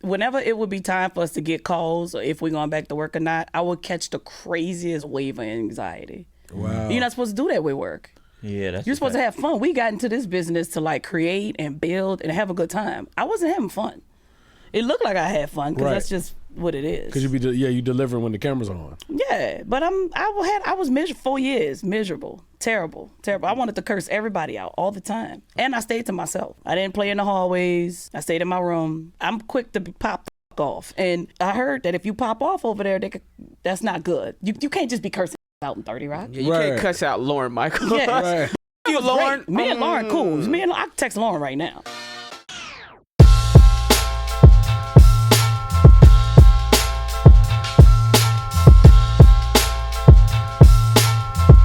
whenever it would be time for us to get calls or if we're going back to work or not, I would catch the craziest wave of anxiety. Wow. You're not supposed to do that with work. Yeah, that's You're supposed to have fun. We got into this business to like create and build and have a good time. I wasn't having fun. It looked like I had fun because that's just what it is. Because you deliver when the camera's on. Yeah, but I was miserable 4 years, miserable, terrible. I wanted to curse everybody out all the time, and I stayed to myself. I didn't play in the hallways. I stayed in my room. I'm quick to pop the fuck off, and I heard that if you pop off over there, that's not good. You can't just be cursing out in 30 Rock. Yeah, you can't cuss out Lauren Michael. Yeah, You Lauren. Me and Lauren cool. I can text Lauren right now.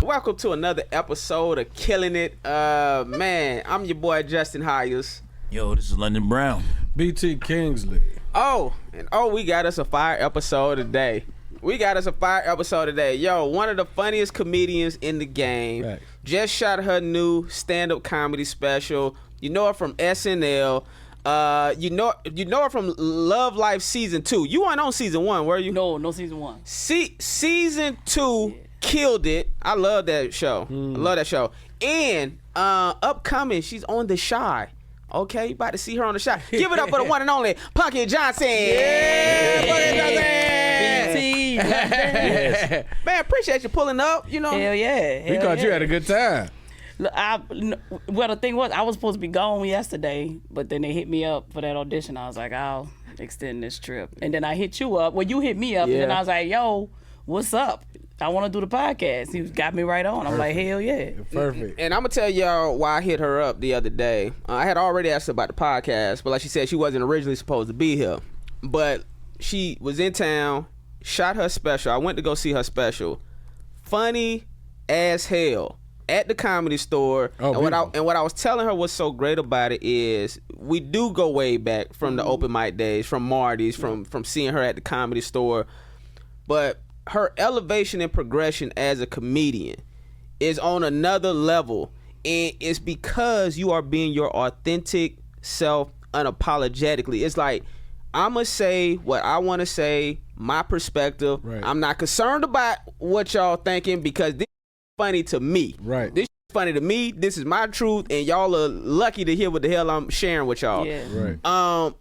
Welcome to another episode of Killing It. Man, I'm your boy Justin Hyers. Yo, this is London Brown. BT Kingsley. We got us a fire episode today. Yo, one of the funniest comedians in the game. Right. Just shot her new stand-up comedy special. You know her from SNL. You know her from Love Life Season 2. You weren't on Season 1, were you? No Season 1. Season 2 killed it. I love that show. And upcoming, she's on The Shy. Okay, you about to see her on The Shy. Give it up for the one and only Punkie Johnson. Yeah, Punkie Johnson. BT. Yes. Man, appreciate you pulling up. You know. Hell yeah. We thought you had a good time. Well, the thing was, I was supposed to be gone yesterday, but then they hit me up for that audition. I was like, I'll extend this trip. And then I hit you up. Well, you hit me up, and then I was like, yo, what's up? I want to do the podcast. He got me right on. I'm like, hell yeah. Perfect. And I'm going to tell y'all why I hit her up the other day. I had already asked her about the podcast, but like she said, she wasn't originally supposed to be here. But she was in town, shot her special. I went to go see her special. Funny as hell. At the Comedy Store. And what I was telling her was so great about it is we do go way back from the open mic days, from Marty's, from seeing her at the Comedy Store. But her elevation and progression as a comedian is on another level, and it's because you are being your authentic self unapologetically. It's like, I'ma say what I want to say, my perspective. Right. I'm not concerned about what y'all thinking because this is funny to me. Right. This is funny to me. This is my truth, and y'all are lucky to hear what the hell I'm sharing with y'all. Yeah. Right.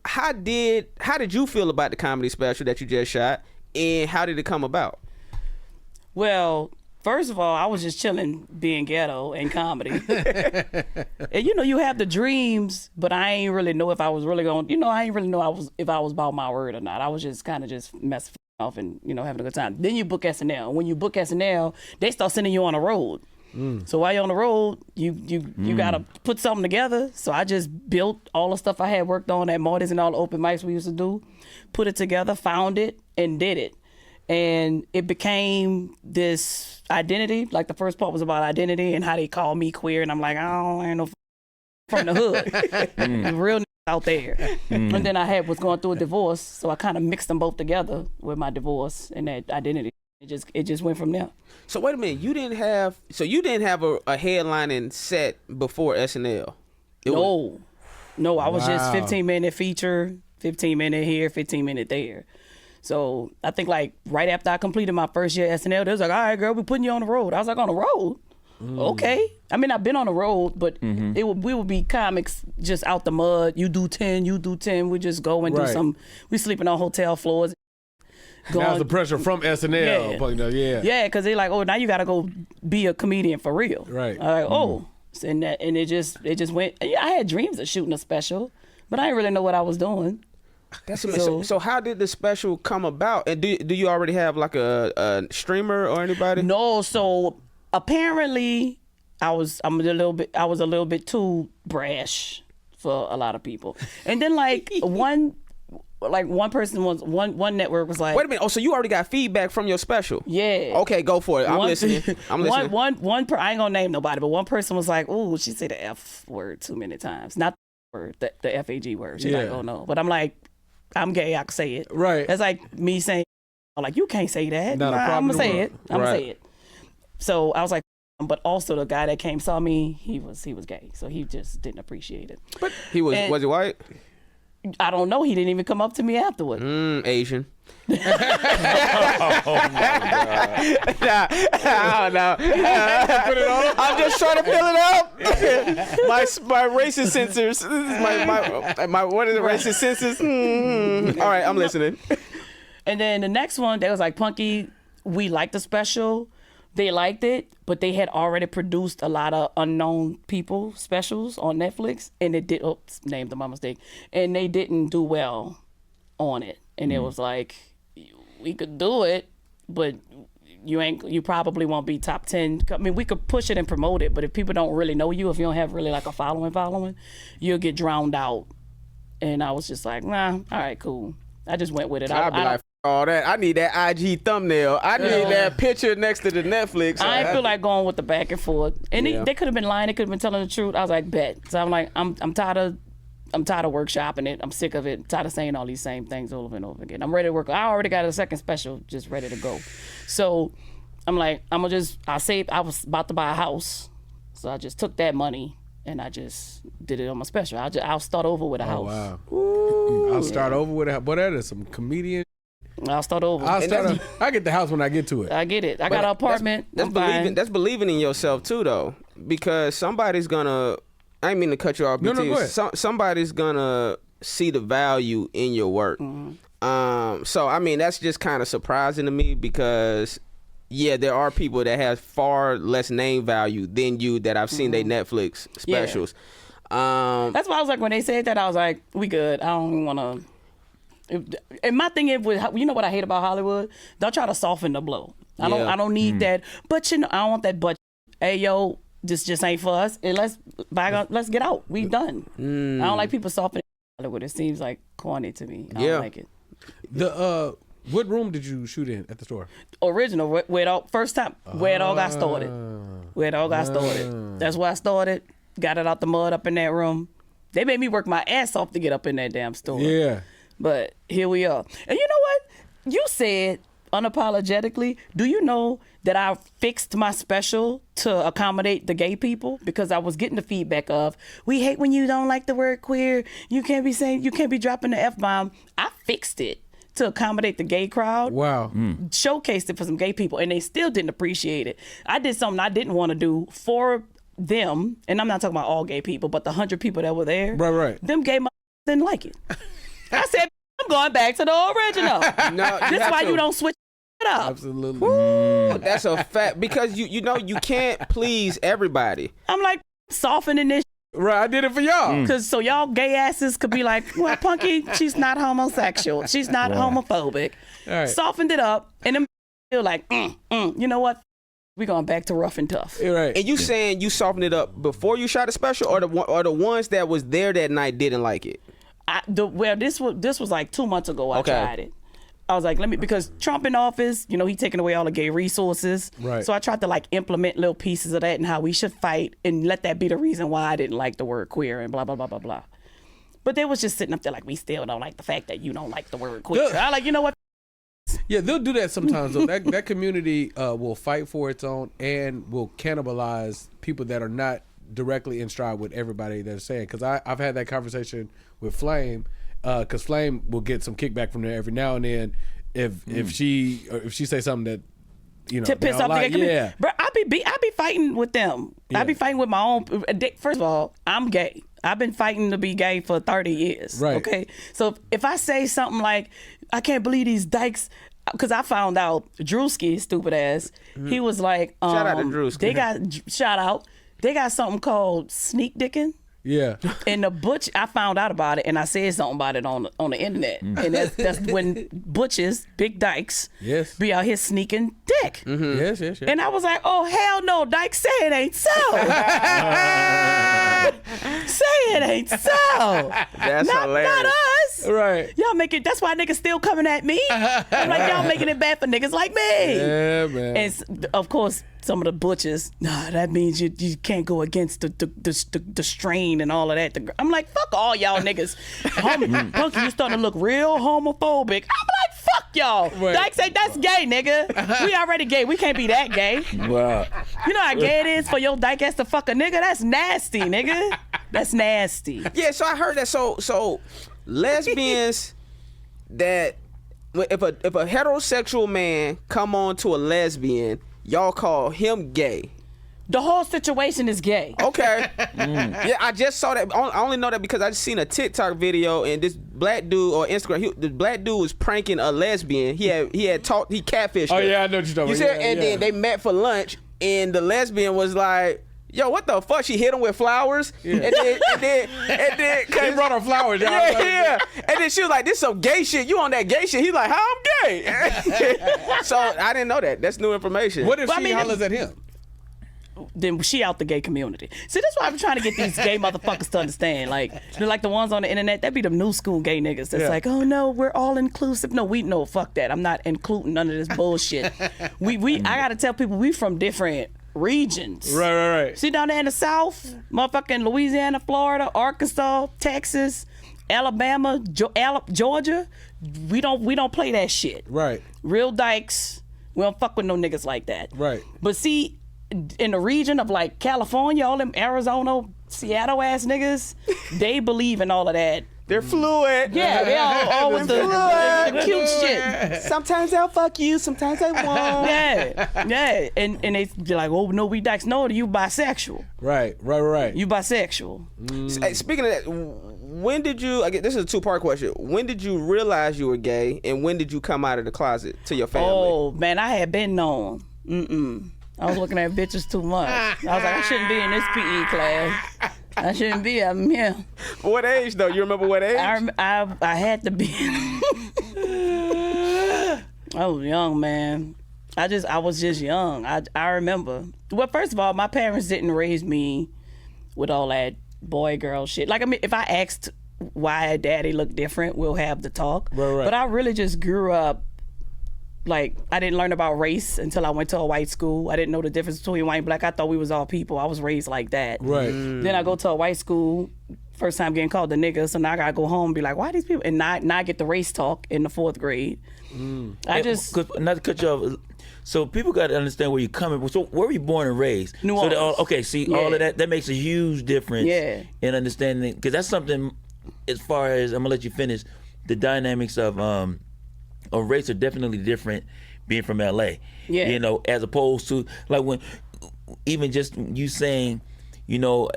How did you feel about the comedy special that you just shot? And how did it come about? Well, first of all, I was just chilling being ghetto and comedy. And you have the dreams, but I ain't really know if I was really going, I ain't really know if I was about my word or not. I was just kind of just messing off and, having a good time. Then you book SNL. When you book SNL, they start sending you on the road. So while you're on the road, you got to put something together. So I just built all the stuff I had worked on at Marty's and all the open mics we used to do, put it together, found it, and did it. And it became this identity. Like the first part was about identity and how they call me queer. And I'm like, I ain't no from the hood. The real out there. And then I was going through a divorce. So I kind of mixed them both together with my divorce and that identity. It just went from there. So wait a minute, you didn't have a headlining set before SNL? No, I was just 15-minute feature, 15-minute here, 15-minute there. So I think like right after I completed my first year at SNL, they was like, all right, girl, we're putting you on the road. I was like, on the road? Okay. I mean, I've been on the road, but we would be comics just out the mud. You do 10. We just go and do some, we sleeping on hotel floors. Now's the pressure from SNL. Yeah, because they're like, oh, now you got to go be a comedian for real. Right. I'm like, and it just went. I had dreams of shooting a special, but I didn't really know what I was doing. So how did the special come about? And do you already have like a streamer or anybody? No. So apparently, I was a little bit too brash for a lot of people. And then one network was like, wait a minute. Oh, so you already got feedback from your special? Yeah. Okay, go for it. I'm listening. I ain't gonna name nobody, but one person was like, "Ooh, she said the F word too many times." Not the word, the FAG word. She's like, "Oh no," but I'm like, I'm gay. I can say it. Right. That's like me saying, like, you can't say that. Not a problem. I'm gonna say it. I'm gonna say it. So I was like, but also the guy that came saw me, he was gay, so he just didn't appreciate it. But was he white? I don't know. He didn't even come up to me afterward. Asian. Oh my God. I don't know. I'm just trying to fill it up. my racist sensors. My what is the racist sensors? All right, I'm listening. And then the next one, they was like, Punkie, we liked the special. They liked it, but they had already produced a lot of unknown people specials on Netflix, and it did. Oops, named my mistake. And they didn't do well on it. And it was like, we could do it, but you probably won't be top 10. I mean, we could push it and promote it, but if people don't really know you, if you don't have really like a following, you'll get drowned out. And I was just like, nah, all right, cool. I just went with it. I'd be like, all that. I need that IG thumbnail. I need that picture next to the Netflix. I didn't feel like going with the back and forth. And they could have been lying. They could have been telling the truth. I was like, bet. So I'm like, I'm tired of workshopping it. I'm sick of it. I'm tired of saying all these same things over and over again. I'm ready to work. I already got a second special just ready to go. So I'm like, I was about to buy a house. So I just took that money and I just did it on my special. I'll start over with a house. Wow. Ooh, I'll start over with a house. What that is, some comedian? I'll start over. I get the house when I get to it. I get it. I got an apartment. That's believing in yourself too, though, because somebody's gonna. I didn't mean to cut you off. No, go ahead. Somebody's gonna see the value in your work. So I mean, that's just kind of surprising to me because, yeah, there are people that have far less name value than you that I've seen their Netflix specials. Yeah. That's why I was like, when they said that, I was like, we good. I don't even want to. And my thing is, you know what I hate about Hollywood? They'll try to soften the blow. I don't need that. But I don't want that. But hey, yo, this just ain't for us. And let's get out. We done. I don't like people softening Hollywood. It seems like corny to me. I don't like it. What room did you shoot in at the store? Original, where it all got started. Where it all got started. That's where I started. Got it out the mud up in that room. They made me work my ass off to get up in that damn store. Yeah. But here we are. And you know what? You said unapologetically, do you know that I fixed my special to accommodate the gay people? Because I was getting the feedback of, we hate when you don't like the word queer. You can't be dropping the F-bomb. I fixed it to accommodate the gay crowd. Wow. Showcased it for some gay people, and they still didn't appreciate it. I did something I didn't want to do for them, and I'm not talking about all gay people, but the 100 people that were there. Right. Them gay didn't like it. I said, I'm going back to the original. This is why you don't switch it up. Absolutely. That's a fact, because you know you can't please everybody. I'm like softening this. Right, I did it for y'all. Cause so y'all gay asses could be like, well, Punkie, she's not homosexual. She's not homophobic. Right. Softened it up, and them feel like, you know what? We going back to rough and tough. Right. And you saying you softened it up before you shot a special, or the ones that was there that night didn't like it? This was like 2 months ago. I tried it. I was like, because Trump in office, you know, he taking away all the gay resources. Right. So I tried to like implement little pieces of that and how we should fight, and let that be the reason why I didn't like the word queer and blah blah blah blah blah. But they was just sitting up there like, we still don't like the fact that you don't like the word queer. I like, you know what? Yeah, they'll do that sometimes. Though. That community will fight for its own and will cannibalize people that are not directly in stride with everybody that's saying. Because I've had that conversation with Flame, because Flame will get some kickback from there every now and then if she say something that, you know, to piss off the gay community. Yeah, bro, I be fighting with them. I be fighting with my own. First of all, I'm gay. I've been fighting to be gay for 30 years. Right. Okay. So if I say something like, I can't believe these dykes, because I found out Drewski, stupid ass, he was like, shout out to Drewski. They got something called sneak dicking. Yeah. And the butch, I found out about it, and I said something about it on the internet. And that's when butches, big dykes, be out here sneaking dick. Yes. And I was like, oh, hell no, Dyke, say it ain't so. Say it ain't so. That's hilarious. Not us. Right. Y'all make it, that's why niggas still coming at me. I'm like, y'all making it bad for niggas like me. Yeah, man. And of course, some of the butchers, that means you can't go against the strain and all of that. I'm like, fuck all y'all niggas. Punkie, you starting to look real homophobic. I'm like, fuck y'all. Right. Dyke say, that's gay, nigga. We already gay. We can't be that gay. Wow. You know how gay it is for your dyke ass to fuck a nigga? That's nasty, nigga. That's nasty. Yeah, so I heard that. So lesbians that if a heterosexual man come on to a lesbian, y'all call him gay. The whole situation is gay. Okay. Yeah, I just saw that. I only know that because I just seen a TikTok video and this black dude or Instagram. The black dude was pranking a lesbian. He catfished her. Oh yeah, I know what you're talking about. You said, and then they met for lunch, and the lesbian was like, "Yo, what the fuck?" She hit him with flowers, and then He brought her flowers. Y'all. yeah. And then she was like, "This some gay shit. You on that gay shit?" He's like, "How I'm gay?" So I didn't know that. That's new information. What if she hollers at him? Then she out the gay community. See, that's why I'm trying to get these gay motherfuckers to understand. Like, they're like the ones on the internet, that be the new school gay niggas. That's like, oh no, we're all inclusive. No, fuck that. I'm not including none of this bullshit. I gotta tell people we from different regions. Right. See down there in the South, motherfucking Louisiana, Florida, Arkansas, Texas, Alabama, Georgia. We don't play that shit. Right. Real dykes. We don't fuck with no niggas like that. Right. But see, in the region of like California, all them Arizona, Seattle ass niggas, they believe in all of that. They're fluid. Yeah, they all with the cute shit. Sometimes they'll fuck you, sometimes they won't. Yeah. And they be like, oh no, we dykes. No, you bisexual. Right. You bisexual. Hey, speaking of that, when did you? This is a 2-part question. When did you realize you were gay, and when did you come out of the closet to your family? Oh man, I had been known. I was looking at bitches too much. I was like, I shouldn't be in this PE class. I shouldn't be. I'm here. What age though? You remember what age? I had to be. I was young, man. I was just young. I remember. Well, first of all, my parents didn't raise me with all that boy girl shit. Like, I mean, if I asked why daddy looked different, we'll have the talk. Right. But I really just grew up. Like, I didn't learn about race until I went to a white school. I didn't know the difference between white and black. I thought we was all people. I was raised like that. Right. Then I go to a white school, first time getting called a nigga, so now I gotta go home and be like, why these people? And now I get the race talk in the 4th grade. I just... Not to cut you off, so people got to understand where you're coming from. So where were you born and raised? New Orleans. All of that makes a huge difference in understanding, because that's something, as far as, I'm going to let you finish, the dynamics of race are definitely different being from LA. Yeah. You know, as opposed to like when even just you saying, you know,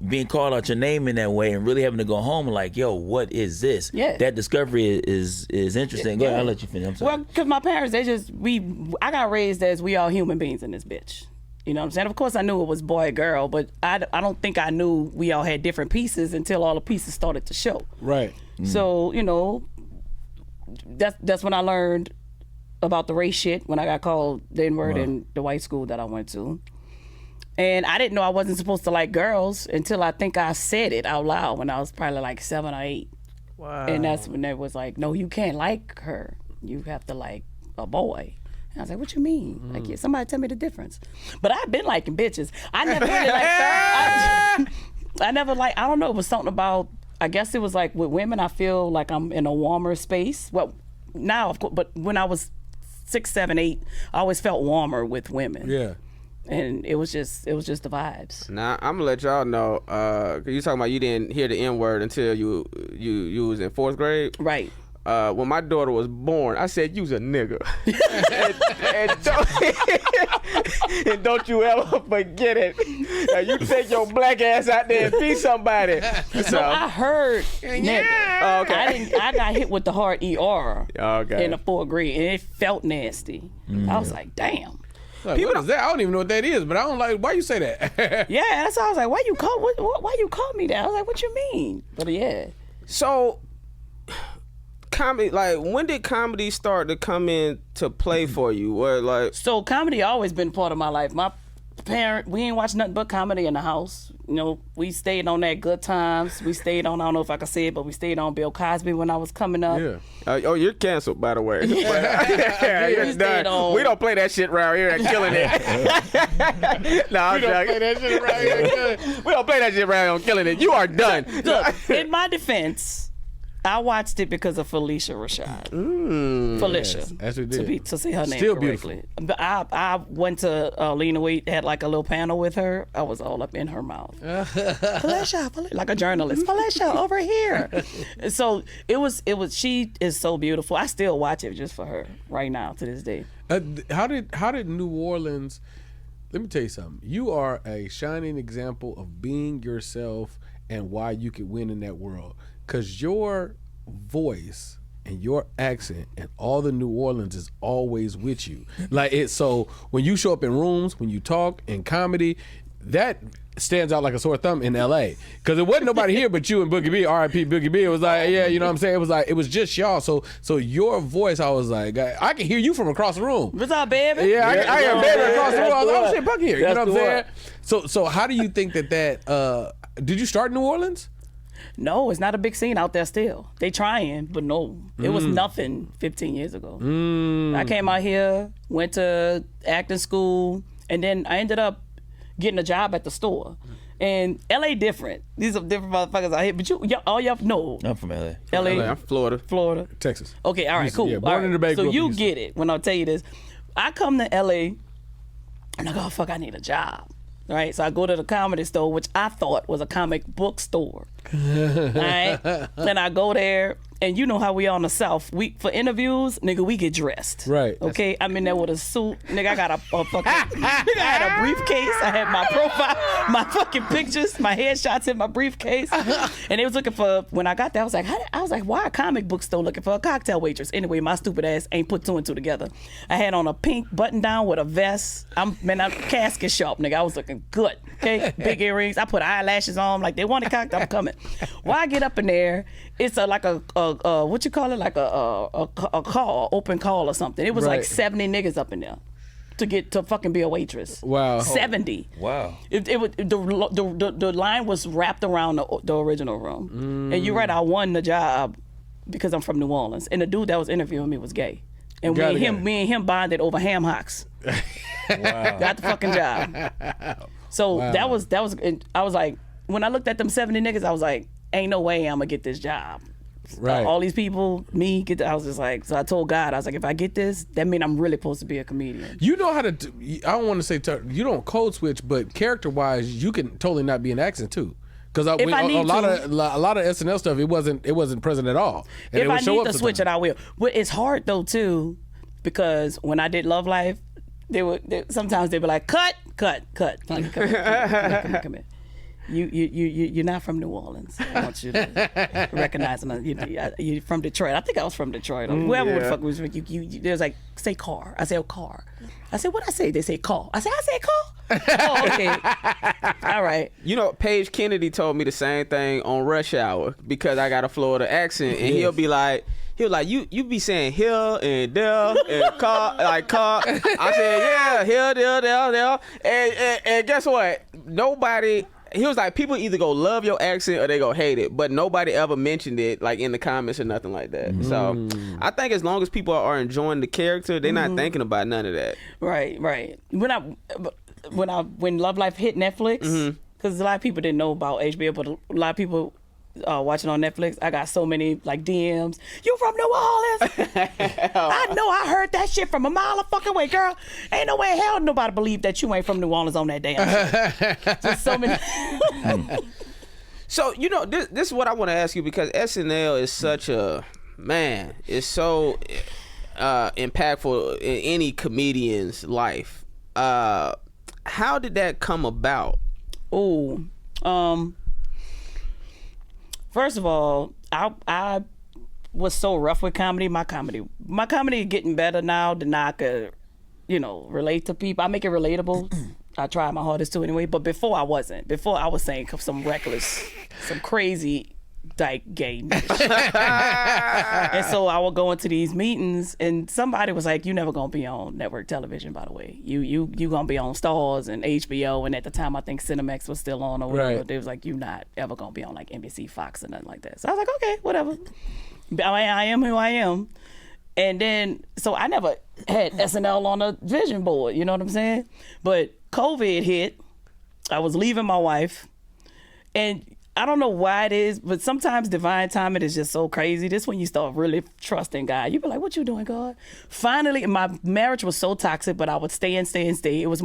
being called out your name in that way and really having to go home and like, yo, what is this? Yeah. That discovery is interesting. Go ahead, I'll let you finish. I'm sorry. Well, because my parents, I got raised as we all human beings in this bitch. You know what I'm saying? Of course I knew it was boy, girl, but I don't think I knew we all had different pieces until all the pieces started to show. Right. So, you know, that's when I learned about the race shit, when I got called the N-word in the white school that I went to. And I didn't know I wasn't supposed to like girls until I think I said it out loud when I was probably like 7 or 8. Wow. And that's when they was like, no, you can't like her. You have to like a boy. And I was like, what you mean? Like, yeah, somebody tell me the difference. But I've been liking bitches. I never really I don't know, it was something about, I guess it was like with women, I feel like I'm in a warmer space. Well, now, of course, but when I was 6, 7, 8, I always felt warmer with women. Yeah. And it was just the vibes. Now I'm gonna let y'all know. Cause you talking about you didn't hear the N-word until you was in 4th grade. Right. When my daughter was born, I said, "You's a nigga," and don't you ever forget it. You take your black ass out there and be somebody. So I heard nigga. Oh, okay. I got hit with the hard ER Okay. in the 4th grade, and it felt nasty. I was like, damn. Like, what is that? I don't even know what that is, but I don't like. Why you say that? Yeah, that's why I was like, why you call me that? I was like, what you mean? But yeah. So, comedy, like, when did comedy start to come in to play for you? Where, like, So comedy always been part of my life. My we ain't watch nothing but comedy in the house. You know, we stayed on that Good Times. We stayed on, I don't know if I can say it, but we stayed on Bill Cosby when I was coming up. Yeah. oh, you're canceled, by the way. Yeah, You're we stayed done. on- We don't play that shit around here at Killin It. No, I'm joking. that shit around here. We don't play that shit around on Killin It. You are done. Look, in my defense, I watched it because of Felicia Rashad. Felicia. Yes, that's what it did. To say her name Still correctly. But I went to Lena Waite, had like a little panel with her. I was all up in her mouth. Felicia, like a journalist. Felicia, over here. So it was. She is so beautiful. I still watch it just for her right now to this day. How did New Orleans? Let me tell you something. You are a shining example of being yourself and why you could win in that world. Because your voice and your accent and all the New Orleans is always with you. Like it. So when you show up in rooms, when you talk in comedy, that stands out like a sore thumb in LA. Because there wasn't nobody here but you and Boogie B, R.I.P. Boogie B. It was like, yeah, you know what I'm saying? It was just y'all. So your voice, I was like, I can hear you from across the room. What's up, baby? Yeah, I hear baby across the room. I was like, oh shit, Boogie here. You know what I'm saying? What? So how do you think that did you start in New Orleans? No, it's not a big scene out there still. They trying, but no. It was nothing 15 years ago. I came out here, went to acting school, and then I ended up getting a job at the store. And LA different. These are different motherfuckers out here. But all y'all know. I'm from LA. LA. I'm Florida. Texas. Okay, all right, cool. Yeah, All born right. in the Bay. So grew up in you Houston. get it when I tell you this. I come to LA and I go, oh, fuck, I need a job. Right, so I go to the comedy store, which I thought was a comic book store. All right, and I go there, and you know how we are in the South. For interviews, nigga, we get dressed. Right. Okay, I'm in there with a suit, nigga. I got a fucking, nigga, I had a briefcase. I had my profile, my fucking pictures, my headshots in my briefcase, and they was looking for. When I got there, I was like, why a comic book store looking for a cocktail waitress? Anyway, my stupid ass ain't put two and two together. I had on a pink button down with a vest. I'm casket sharp, nigga. I was looking good. Okay, big earrings. I put eyelashes on. Like they wanted cocktail. I'm coming. Well, I get up in there. It's like a what you call it? Like a call, open call or something. It was like 70 niggas up in there to fucking be a waitress. Wow. 70. Wow. The line was wrapped around the original room. And you're right. I won the job because I'm from New Orleans. And the dude that was interviewing me was gay. And me and him bonded over ham hocks. Wow. Got the fucking job. So that was. I was like, when I looked at them 70 niggas, I was like, ain't no way I'm gonna get this job. Right. All these people, I was just like, so I told God, I was like, if I get this, that means I'm really supposed to be a comedian. You know how to. I don't want to say you don't code switch, but character wise, you can totally not be an accent too. Because a lot of SNL stuff, it wasn't present at all. And if I need to switch it, I will. But it's hard though too, because when I did Love Life, sometimes they'd be like, cut. Come here. You're not from New Orleans. I want you to recognize it. You're from Detroit. I think I was from Detroit. Whoever the fuck was you. There's like, say car. I say, oh, car. I said, what I say? They say call. I say call. Oh, okay. All right. You know, Paige Kennedy told me the same thing on Rush Hour because I got a Florida accent, and he'll be like, you be saying here and there and car. I said, yeah, here, there. And guess what? Nobody. He was like, people either go love your accent or they go hate it, but nobody ever mentioned it like in the comments or nothing like that. So I think as long as people are enjoying the character, they're not thinking about none of that. Right. When Love Life hit Netflix, because a lot of people didn't know about HBO, but a lot of people watching on Netflix, I got so many like DMs. You from New Orleans? I know. I heard that shit from a mile of fucking way, girl. Ain't no way in hell nobody believed that you ain't from New Orleans on that damn shit. Just so many. So you know, this is what I want to ask you because SNL is such a man. It's so impactful in any comedian's life. How did that come about? First of all, I was so rough with comedy. My comedy is getting better now than I could, relate to people. I make it relatable. I try my hardest to anyway. But before I wasn't. Before I was saying some reckless, some crazy dyke gay shit. And so I would go into these meetings and somebody was like, you never gonna be on network television, by the way. You gonna be on Stars and HBO, and at the time I think Cinemax was still on or whatever. Right. They was like, you not ever gonna be on like NBC, Fox or nothing like that. So I was like, okay, whatever. I am who I am. And then, so I never had SNL on a vision board, you know what I'm saying? But COVID hit, I was leaving my wife, and I don't know why it is, but sometimes divine timing is just so crazy. This when you start really trusting God. You be like, what you doing, God? Finally, my marriage was so toxic, but I would stay and stay and stay. It was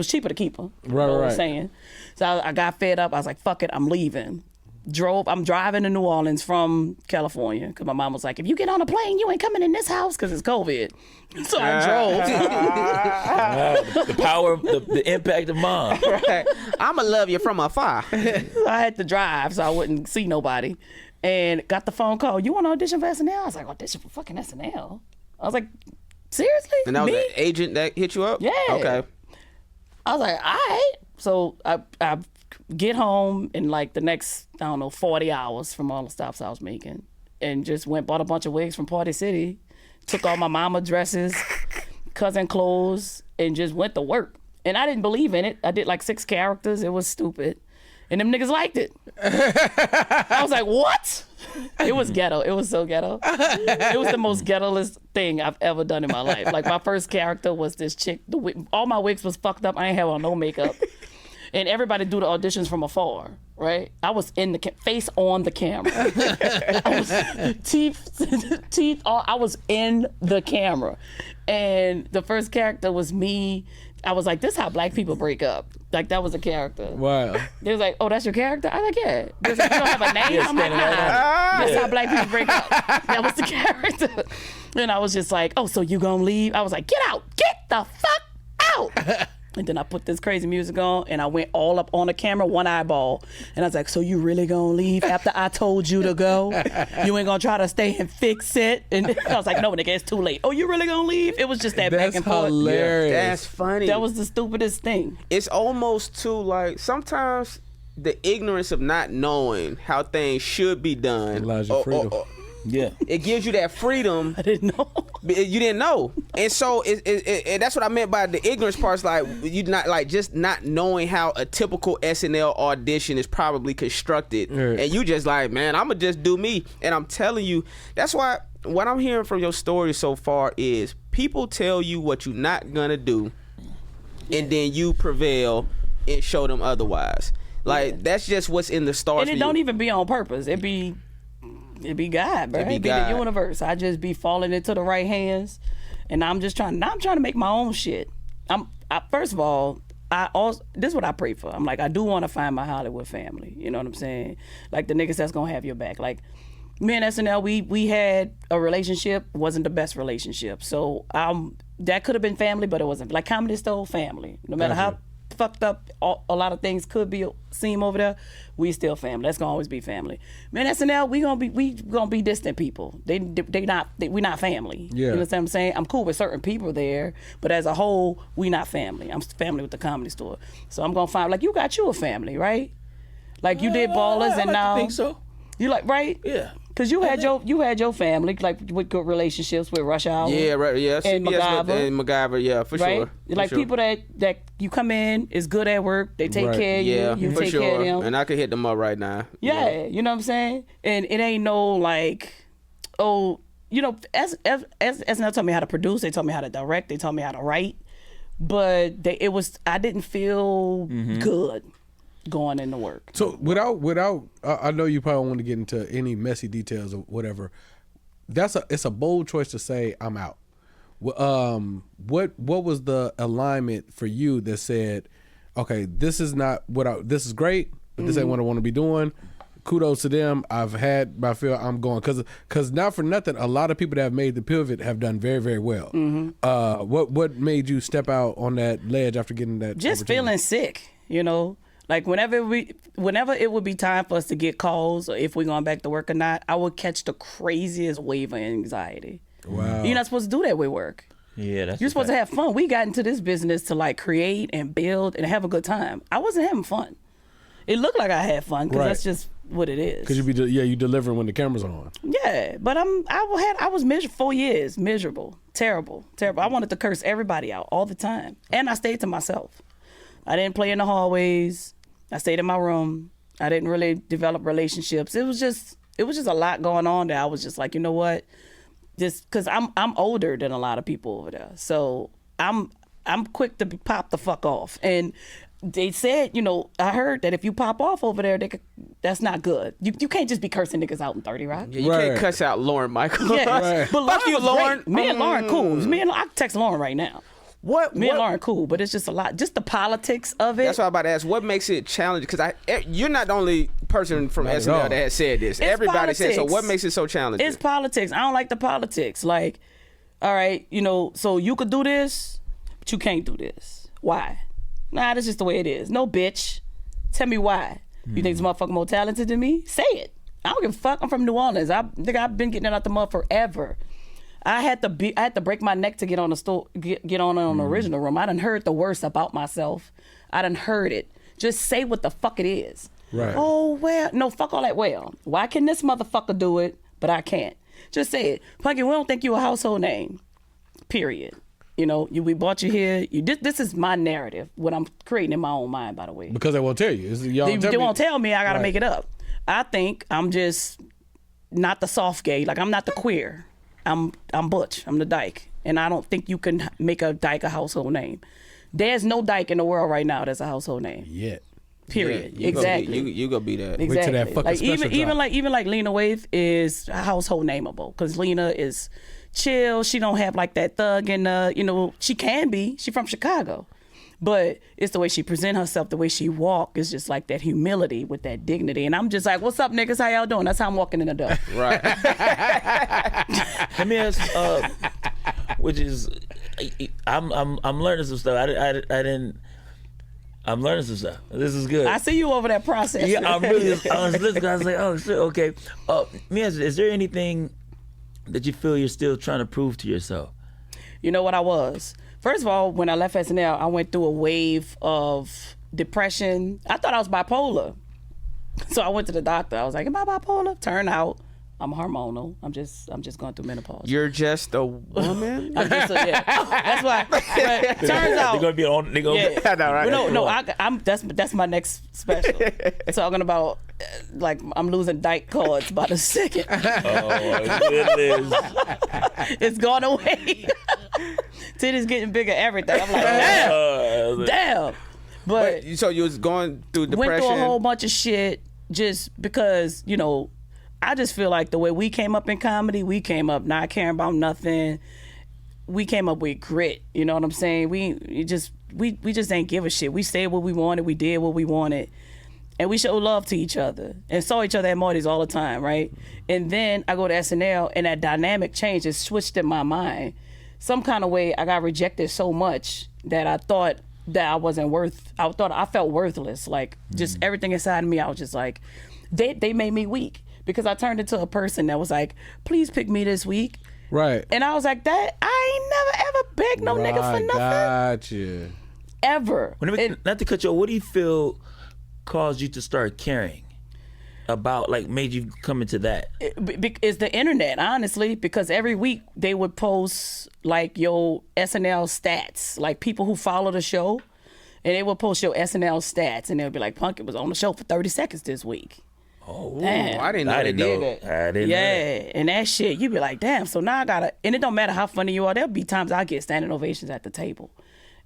cheaper to keep her. Right, you know what right. I'm saying? So I got fed up. I was like, fuck it, I'm leaving. I'm driving to New Orleans from California because my mom was like, if you get on a plane, you ain't coming in this house because it's COVID. So I drove. The power, the impact of mom. Right. I'ma love you from afar. So I had to drive so I wouldn't see nobody. And got the phone call, you want to audition for SNL? I was like, audition for fucking SNL? I was like, seriously? And that was Me? an agent that hit you up? Yeah. Okay. I was like, all right. So I get home in like the next, 40 hours from all the stops I was making, and just bought a bunch of wigs from Party City, took all my mama dresses, cousin clothes, and just went to work. And I didn't believe in it. I did like 6 characters. It was stupid. And them niggas liked it. I was like, what? It was ghetto. It was so ghetto. It was the most ghetto-less thing I've ever done in my life. Like, my first character was this chick. All my wigs was fucked up. I ain't have on no makeup. And everybody do the auditions from afar, right? I was in the face on the camera. I was teeth all, I was in the camera. And the first character was me. I was like, this is how black people break up. Like, that was a character. Wow. They was like, oh, that's your character? I was like, yeah. They was like, you don't have a name? I'm like, nah. That's how black people break up. That was the character. And I was just like, oh, so you gonna leave? I was like, get out. Get the fuck out. And then I put this crazy music on, and I went all up on the camera, one eyeball. And I was like, so you really gonna leave after I told you to go? You ain't gonna try to stay and fix it? And I was like, no, nigga, it's too late. Oh, you really gonna leave? It was just that back and forth. That's hilarious. That's funny. That was the stupidest thing. It's almost too like sometimes the ignorance of not knowing how things should be done allows you freedom. Yeah. It gives you that freedom. I didn't know. You didn't know, and so that's what I meant by the ignorance part. Like you not like just not knowing how a typical SNL audition is probably constructed, Right. and you just like, man, I'ma just do me. And I'm telling you, that's why what I'm hearing from your story so far is people tell you what you're not gonna do, and then you prevail and show them otherwise. Like that's just what's in the stars. And it don't even be on purpose. It be God, bro. It be the universe. I just be falling into the right hands, and I'm trying to make my own shit. First of all, this is what I pray for. I'm like, I do want to find my Hollywood family. You know what I'm saying? Like the niggas that's gonna have your back. Like me and SNL, we had a relationship. Wasn't the best relationship. So that could have been family, but it wasn't. Like comedy is still family. No matter how fucked up a lot of things could seem over there, we still family. That's gonna always be family. Man, SNL, we gonna be distant people. We not family. Yeah. You know what I'm saying? I'm cool with certain people there, but as a whole, we not family. I'm family with the Comedy Store. So I'm gonna find, like, you got you a family, right? Like you did Ballers, and now I think so. you like, right? Yeah. Cause you had your family, like with good relationships with Rush Hour. Yeah, right. Yeah, And MacGyver. And MacGyver, yeah, for Right? sure. Like sure. people that you come in, is good at work, they take Right. care of Yeah, you for take sure. care of them. And I could hit them up right now. Yeah, you know what I'm saying? And it ain't no like, oh, you know, as SNL told me how to produce, they told me how to direct, they told me how to write, but I didn't feel good going into work. So without, I know you probably don't want to get into any messy details or whatever. It's a bold choice to say I'm out. What was the alignment for you that said, okay, this is not this is great, but this ain't what I want to be doing. Kudos to them. I've had my feel. I'm going because not for nothing. A lot of people that have made the pivot have done very, very well. What made you step out on that ledge after getting that? Just opportunity? feeling sick, you know. Like whenever it would be time for us to get calls or if we're going back to work or not, I would catch the craziest wave of anxiety. Wow. You're not supposed to do that with work. Yeah, that's You're supposed to have fun. We got into this business to like create and build and have a good time. I wasn't having fun. It looked like I had fun because Right. that's just what it is. Because you delivering when the camera's on. Yeah, but I was miserable 4 years, miserable, terrible. I wanted to curse everybody out all the time, and I stayed to myself. I didn't play in the hallways. I stayed in my room. I didn't really develop relationships. It was just a lot going on there. I was just like, you know what? Just because I'm older than a lot of people over there, so I'm quick to pop the fuck off. And they said, I heard that if you pop off over there, that's not good. You can't just be cursing niggas out in 30 Rock. Yeah, you can't cuss out Lauren Michael. Yeah, but fuck you, Lauren. Me and Lauren cool. I can text Lauren right now. Me and Lauren cool, but it's just a lot. Just the politics of it. That's what I'm about to ask. What makes it challenging? Because you're not the only person from SNL that has said this. Everybody said so. What makes it so challenging? It's politics. I don't like the politics. Like, all right, so you could do this, but you can't do this. Why? Nah, that's just the way it is. No, bitch. Tell me why. You think this motherfucker more talented than me? Say it. I don't give a fuck. I'm from New Orleans. I've been getting it out the mud forever. I had to break my neck to get on the original room. I done heard the worst about myself. I done heard it. Just say what the fuck it is. Right. Oh, well. No, fuck all that. Well, why can this motherfucker do it, but I can't? Just say it. Punkie, we don't think you a household name. Period. We brought you here. This is my narrative, what I'm creating in my own mind, by the way. Because they won't tell you. They won't tell me. I got to make it up. I think I'm just not the soft gay. Like, I'm not the queer. I'm butch. I'm the dyke. And I don't think you can make a dyke a household name. There's no dyke in the world right now that's a household name. Yet. Period. Yeah, exactly. You gonna be that. Exactly. Wait till that fucking like special even like Lena Waithe is household nameable because Lena is chill. She don't have like that thug and she can be. She from Chicago. But it's the way she present herself, the way she walk is just like that humility with that dignity. And I'm just like, what's up, niggas? How y'all doing? That's how I'm walking in the door. Right. Let me ask, which is, I'm learning some stuff. I'm learning some stuff. This is good. I see you over that process. Yeah, I was listening. I was like, oh shit, okay. Let me ask you, is there anything that you feel you're still trying to prove to yourself? You know what I was? First of all, when I left SNL, I went through a wave of depression. I thought I was bipolar. So I went to the doctor. I was like, am I bipolar? Turned out I'm hormonal. I'm just going through menopause. You're just a woman? That's why. But turns out they're gonna be on. They gonna. Yeah. I know, right? No. That's my next special. Talking about like I'm losing dyke cards by the second. Oh goodness! It's gone away. Titties getting bigger. Everything. I'm like, damn. But so you was going through depression. Went through a whole bunch of shit just because I just feel like the way we came up in comedy, we came up not caring about nothing. We came up with grit. You know what I'm saying? We just ain't give a shit. We said what we wanted. We did what we wanted. And we showed love to each other and saw each other at Marty's all the time, right? And then I go to SNL and that dynamic changed. It switched in my mind. Some kind of way I got rejected so much that I thought that I felt worthless. Like just everything inside of me, I was just like, they made me weak. Because I turned into a person that was like, please pick me this week. Right. And I was like, that I ain't never ever begged no nigga for nothing. Gotcha. Ever. Not to cut you off, what do you feel caused you to start caring about, like made you come into that? It's the internet, honestly, because every week they would post like your SNL stats, like people who follow the show, and they would post your SNL stats, and they'll be like, Punkie was on the show for 30 seconds this week. Oh, damn. I didn't know they did that. I didn't know that. And that shit, you be like, damn, so now I gotta, and it don't matter how funny you are, there'll be times I get standing ovations at the table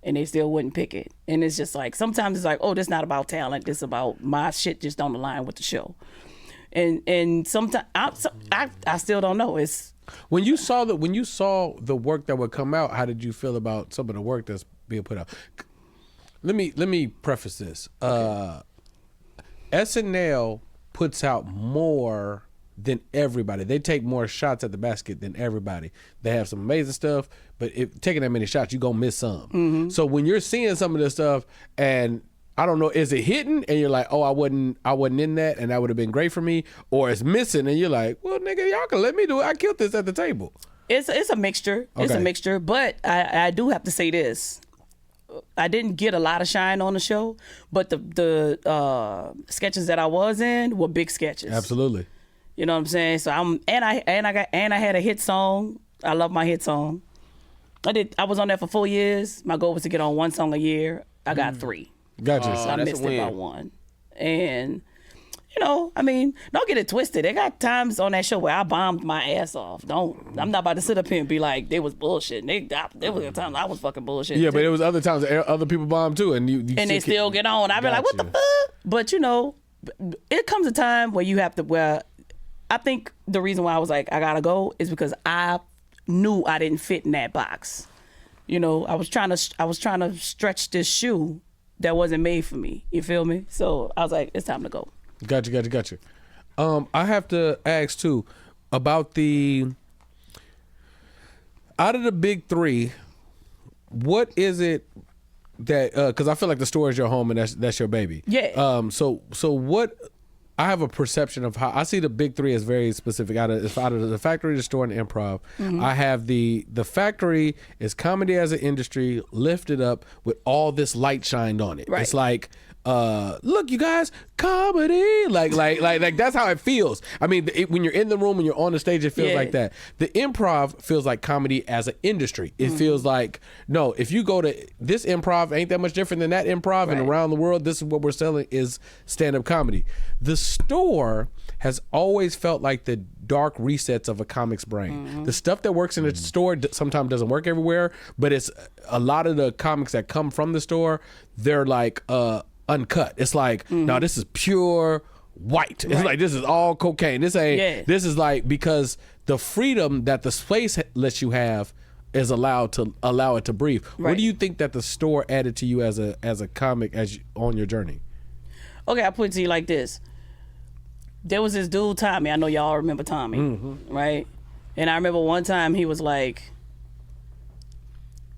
and they still wouldn't pick it. And it's just like, sometimes it's like, oh, this not about talent, this about my shit just don't align with the show. And sometimes, I still don't know. It's when you saw the work that would come out, how did you feel about some of the work that's being put out? Let me preface this. SNL puts out more than everybody. They take more shots at the basket than everybody. They have some amazing stuff, but if taking that many shots, you gonna miss some. Mm-hmm. So when you're seeing some of this stuff, and I don't know, is it hitting? And you're like, oh, I wasn't in that, and that would have been great for me, or it's missing, and you're like, well, nigga, y'all can let me do it. I killed this at the table. It's a mixture. Okay. It's a mixture, but I do have to say this. I didn't get a lot of shine on the show, but the sketches that I was in were big sketches. Absolutely. You know what I'm saying? So I had a hit song. I love my hit song. I was on there for 4 years. My goal was to get on one song a year. I got 3. Gotcha. So I missed it by 1. And you know, I mean, don't get it twisted. They got times on that show where I bombed my ass off. I'm not about to sit up here and be like, they was bullshitting. There was a time I was fucking bullshitting. Yeah, too. but there was other times that other people bombed too, and they still get on. I'd be like, what the fuck? But you know, it comes a time where you have to, where I think the reason why I was like, I gotta go is because I knew I didn't fit in that box. You know, I was trying to stretch this shoe that wasn't made for me. You feel me? So I was like, it's time to go. Gotcha. I have to ask too about out of the big three, what is it that because I feel like the store is your home and that's your baby. Yeah. So what? I have a perception of how I see the big three as very specific. Out of the factory, the store, and the improv, I have the factory is comedy as an industry lifted up with all this light shined on it. Right. It's like, look, you guys, comedy, like that's how it feels. I mean, when you're in the room and you're on the stage, it feels like that. The improv feels like comedy as an industry. It feels like, no, if you go to this improv, ain't that much different than that improv, and around the world, this is what we're selling is stand-up comedy. The store has always felt like the dark resets of a comic's brain. The stuff that works in the store sometimes doesn't work everywhere, but it's a lot of the comics that come from the store, they're like uncut. It's like, no, this is pure white. It's like, this is all cocaine. This ain't, this is like, because the freedom that the space lets you have is allow it to breathe. What do you think that the store added to you as a comic on your journey? Okay, I'll put it to you like this. There was this dude, Tommy. I know y'all remember Tommy, right? And I remember one time he was like,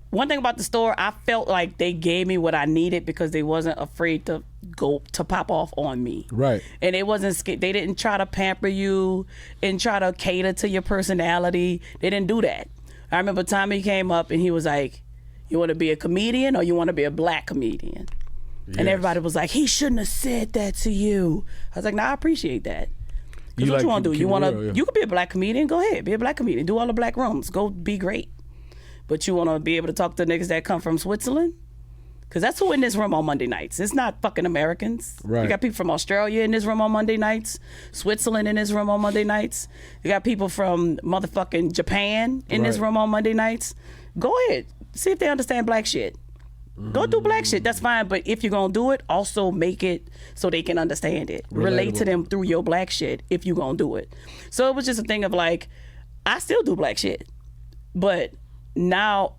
one thing about the store, I felt like they gave me what I needed because they wasn't afraid to go to pop off on me. Right. And they didn't try to pamper you and try to cater to your personality. They didn't do that. I remember Tommy came up and he was like, you want to be a comedian or you want to be a black comedian? Yes. And everybody was like, he shouldn't have said that to you. I was like, nah, I appreciate that. Because what you want to do? You could be a black comedian. Go ahead, be a black comedian. Do all the black rooms. Go be great. But you want to be able to talk to niggas that come from Switzerland? Because that's who in this room on Monday nights. It's not fucking Americans. Right. You got people from Australia in this room on Monday nights. Switzerland in this room on Monday nights. You got people from motherfucking Japan in this room on Monday nights. Go ahead. See if they understand black shit. Go do black shit. That's fine. But if you're going to do it, also make it so they can understand it. Relatable. Relate to them through your black shit if you're going to do it. So it was just a thing of like, I still do black shit. But now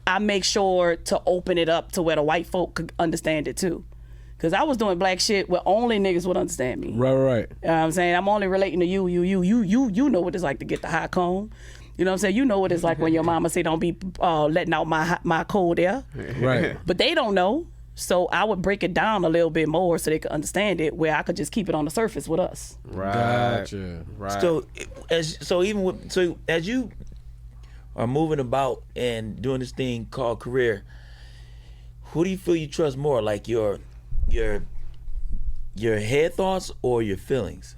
I make sure to open it up to where the white folk could understand it too. Because I was doing black shit where only niggas would understand me. Right. You know what I'm saying? I'm only relating to you know what it's like to get the hot comb. You know what I'm saying? You know what it's like when your mama say don't be letting out my cold air. Right. But they don't know. So I would break it down a little bit more so they could understand it, where I could just keep it on the surface with us. Right. Gotcha. Right. So as you are moving about and doing this thing called career, who do you feel you trust more? Like your head thoughts or your feelings?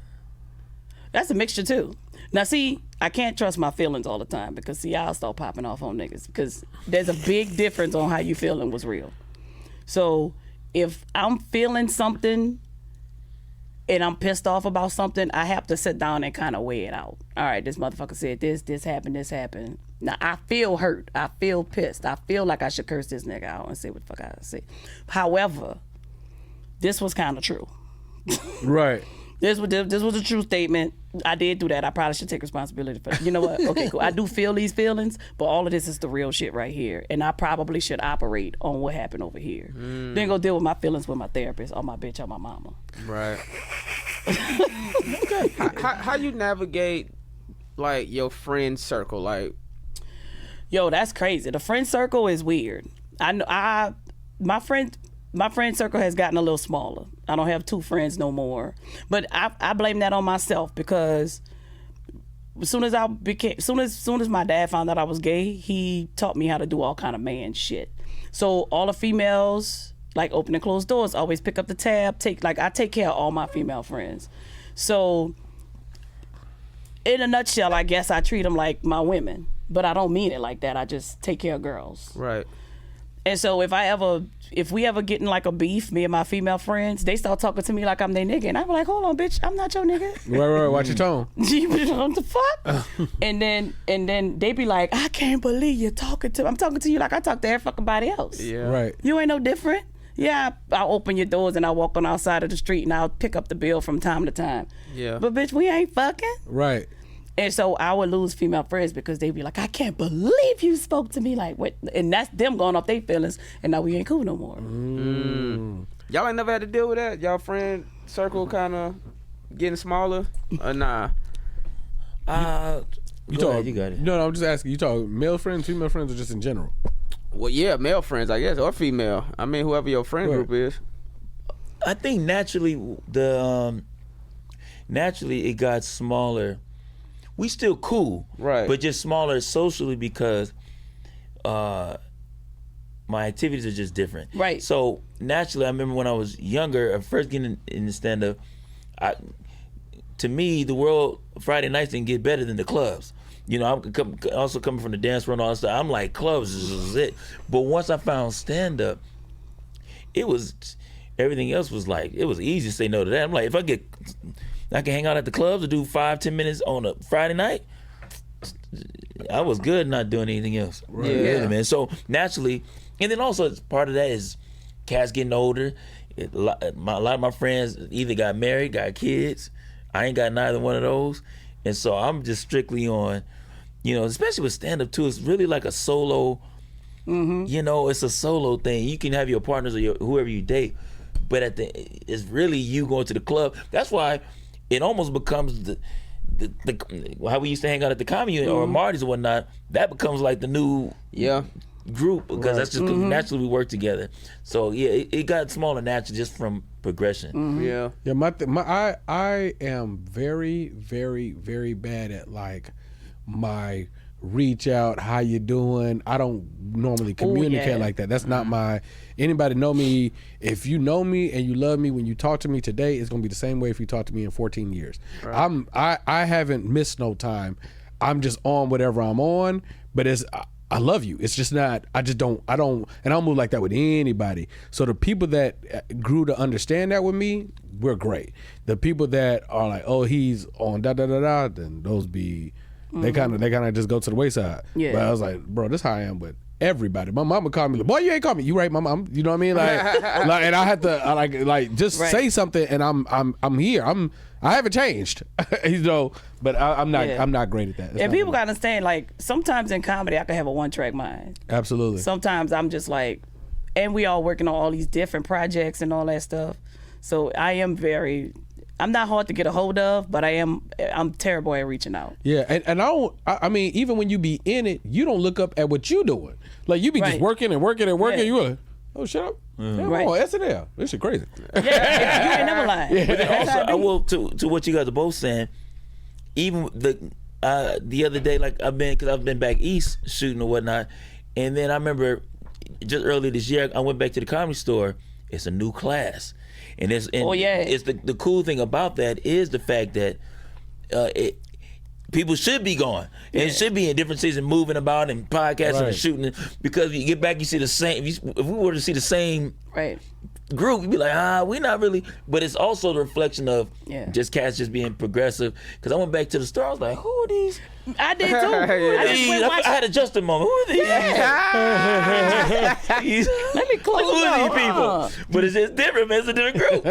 That's a mixture too. Now see, I can't trust my feelings all the time because see, I'll start popping off on niggas because there's a big difference on how you feeling was real. So if I'm feeling something and I'm pissed off about something, I have to sit down and kind of weigh it out. All right, this motherfucker said this happened. Now I feel hurt. I feel pissed. I feel like I should curse this nigga out and say what the fuck I say. However, this was kind of true. Right. This was a true statement. I did do that. I probably should take responsibility for it. You know what? Okay, cool. I do feel these feelings, but all of this is the real shit right here. And I probably should operate on what happened over here. Then go deal with my feelings with my therapist or my bitch or my mama. Right. Okay. How you navigate like your friend circle? Like, yo, that's crazy. The friend circle is weird. My friend circle has gotten a little smaller. I don't have 2 friends no more. But I blame that on myself because as soon as my dad found out I was gay, he taught me how to do all kind of man shit. So all the females, like open and close doors, always pick up the tab, I take care of all my female friends. So in a nutshell, I guess I treat them like my women, but I don't mean it like that. I just take care of girls. Right. And so if we ever get in like a beef, me and my female friends, they start talking to me like I'm their nigga, and I'm like, hold on, bitch, I'm not your nigga. Right. Watch your tone. What the fuck? and then they be like, I can't believe you're talking to. I'm talking to you like I talk to every fucking body else. Yeah. Right. You ain't no different. Yeah, I'll open your doors and I'll walk on outside of the street and I'll pick up the bill from time to time. Yeah. But bitch, we ain't fucking. Right. And so I would lose female friends because they'd be like, I can't believe you spoke to me like what, and that's them going off their feelings, and now we ain't cool no more. Y'all ain't never had to deal with that? Y'all friend circle kind of getting smaller? Or nah? You got it. No, I'm just asking. You talk male friends, female friends, or just in general? Well, yeah, male friends, I guess, or female. I mean, whoever your friend group is. I think naturally it got smaller. We still cool, Right? but just smaller socially because my activities are just different. Right. So naturally, I remember when I was younger, first getting in the stand up, to me, the world Friday nights didn't get better than the clubs. You know, I'm also coming from the dance world and all that stuff. I'm like, clubs is it. But once I found stand up, it was everything else was like, it was easy to say no to that. I'm like, if I can hang out at the clubs and do 5-10 minutes on a Friday night, I was good not doing anything else. Right. Yeah, man. So naturally, and then also part of that is cats getting older. A lot of my friends either got married, got kids. I ain't got neither one of those. And so I'm just strictly on, you know, especially with stand-up too, it's really like a solo, you know, it's a solo thing. You can have your partners or whoever you date, but it's really you going to the club. That's why it almost becomes the how we used to hang out at the commune or Marty's or whatnot. That becomes like the new group because that's just naturally we work together. So yeah, it got smaller naturally just from progression. Yeah. I am very, very, very bad at like my reach out, how you doing. I don't normally communicate like that. That's not my. Anybody know me? If you know me and you love me, when you talk to me today, it's gonna be the same way if you talk to me in 14 years. Right. I haven't missed no time. I'm just on whatever I'm on, but I love you. It's just not, I don't, and I don't move like that with anybody. So the people that grew to understand that with me, we're great. The people that are like, oh, he's on da-da-da-da, then those be, they kind of just go to the wayside. Yeah. But I was like, bro, this is how I am with everybody. My mama called me, like, boy, you ain't called me. You right, mama? You know what I mean? Like, and I had to, like just say something, and I'm here. I haven't changed, you know, but I'm not great at that. And people gotta understand, like, sometimes in comedy I can have a one-track mind. Absolutely. Sometimes I'm just like, and we all working on all these different projects and all that stuff. So I'm not hard to get a hold of, but I'm terrible at reaching out. Yeah, and I mean, even when you be in it, you don't look up at what you doing. Like, you be just working and working and working. You like, oh, shut up. Damn, right. SNL. This shit crazy. Yeah, you ain't never lying. Yeah. But then also, I will to what you guys are both saying. Even the other day, like I've been back east shooting or whatnot, and then I remember just earlier this year I went back to the Comedy Store. It's a new class, and it's the cool thing about that is the fact that people should be going and it should be in different cities and moving about and podcasting and shooting, because you get back, you see the same. If we were to see the same group, you'd be like, we're not really. But it's also the reflection of just cats just being progressive. Because I went back to the store, I was like, who are these? I did too. I had a Justin moment. Who are these? Let me close who are these people? But it's just different, man. It's a different group.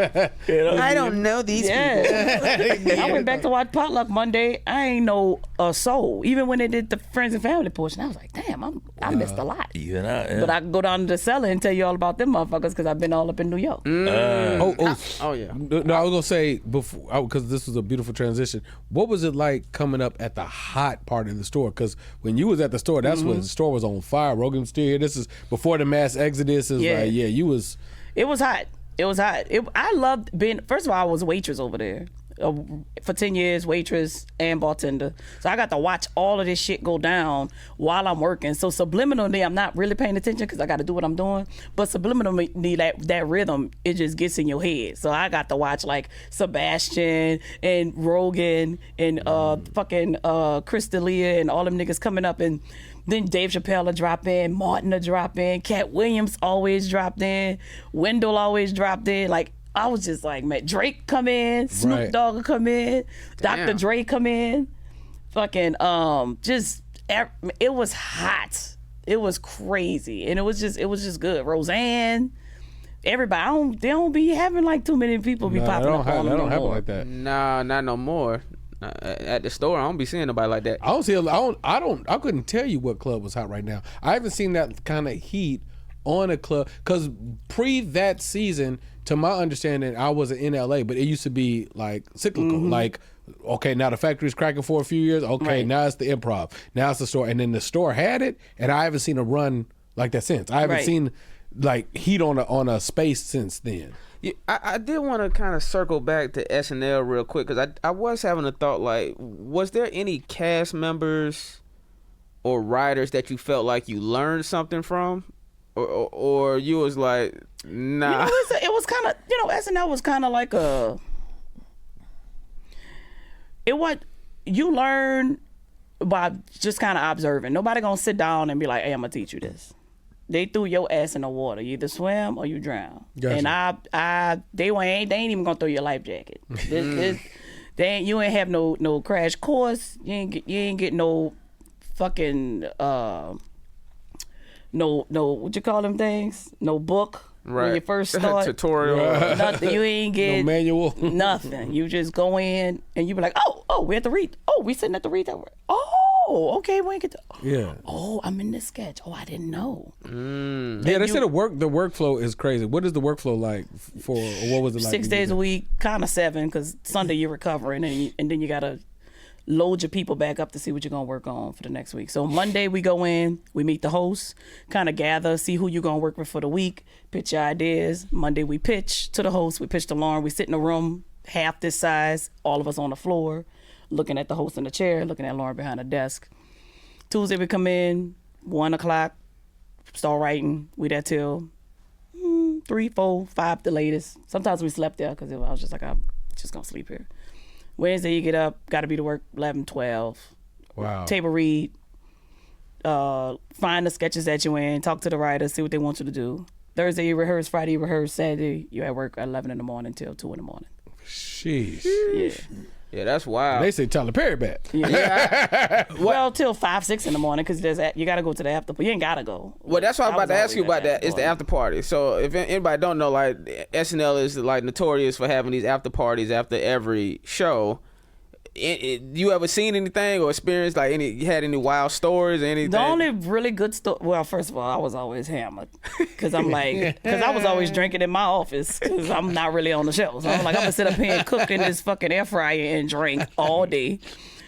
You know? I don't know these people. I went back to watch Potluck Monday. I ain't know a soul. Even when they did the friends and family portion, I was like, damn, I missed a lot. But I can go down to the cellar and tell you all about them motherfuckers because I've been all up in New York. Yeah. No, I was gonna say before, because this was a beautiful transition. What was it like coming up at the hot part of the store? Because when you was at the store, that's when the store was on fire. Rogan was still here. This is before the mass exodus. You was. It was hot. It was hot. I loved being. First of all, I was a waitress over there. for 10 years, waitress and bartender. So I got to watch all of this shit go down while I'm working. So subliminally, I'm not really paying attention because I got to do what I'm doing. But subliminally, that rhythm, it just gets in your head. So I got to watch like Sebastian and Rogan and fucking Chris D'Elia and all them niggas coming up, and then Dave Chappelle will drop in, Martin will drop in, Cat Williams always dropped in, Wendell always dropped in. Like, I was just like, man, Drake come in, Snoop Dogg will come in, Dr. Dre come in. Fucking, it was hot. It was crazy. And it was just good. Roseanne, everybody, they don't be having like too many people be popping up on them. That don't happen like that. Nah, not no more. At the store, I don't be seeing nobody like that. I couldn't tell you what club was hot right now. I haven't seen that kind of heat on a club, because pre that season, to my understanding, I wasn't in LA, but it used to be like cyclical. Like, okay, now the factory's cracking for a few years. Okay, now it's the Improv. Now it's the store. And then the store had it, and I haven't seen a run like that since. I haven't seen like heat on a space since then. Yeah, I did want to kind of circle back to SNL real quick, because I was having a thought, like, was there any cast members or writers that you felt like you learned something from? Or you was like, nah. It was kind of, SNL was kind of like what you learn by just kind of observing. Nobody gonna sit down and be like, hey, I'm gonna teach you this. They threw your ass in the water. You either swim or you drown. Gotcha. And they ain't even gonna throw your life jacket. You ain't have no crash course. You ain't get no fucking no what you call them things? No book when you first start. Tutorial. Nothing. You ain't get no manual. Nothing. You just go in and you be like, oh, we have to read. Oh, we sitting at the read that word. Oh, okay, we ain't get to. Yeah. Oh, I'm in this sketch. Oh, I didn't know. Yeah, they said the workflow is crazy. What is the workflow like for? Or what was it like? 6 days a week, kind of 7, because Sunday you're recovering, and then you gotta load your people back up to see what you're gonna work on for the next week. So Monday we go in, we meet the hosts, kind of gather, see who you're gonna work with for the week, pitch your ideas. Monday we pitch to the host, we pitch to Lauren, we sit in a room half this size, all of us on the floor, looking at the host in the chair, looking at Lauren behind the desk. Tuesday we come in, 1 o'clock, start writing. We there till 3, 4, 5 the latest. Sometimes we slept there because I was just like, I'm just gonna sleep here. Wednesday you get up, got to be to work 11, 12. Wow. Table read, find the sketches that you're in, talk to the writers, see what they want you to do. Thursday you rehearse, Friday you rehearse, Saturday you at work at 11 in the morning till 2 in the morning. Sheesh. Yeah. Yeah, that's wild. They say Tyler Perry back. Yeah. Well, till 5, 6 in the morning, because you got to go to the after. You ain't got to go. Well, that's what I was about to ask you about that. It's the after party. So if anybody don't know, like, SNL is like notorious for having these after parties after every show. You ever seen anything or experienced like had any wild stories or anything? The only really good story. Well, first of all, I was always hammered because I was always drinking in my office because I'm not really on the show. So I'm gonna sit up here and cook in this fucking air fryer and drink all day.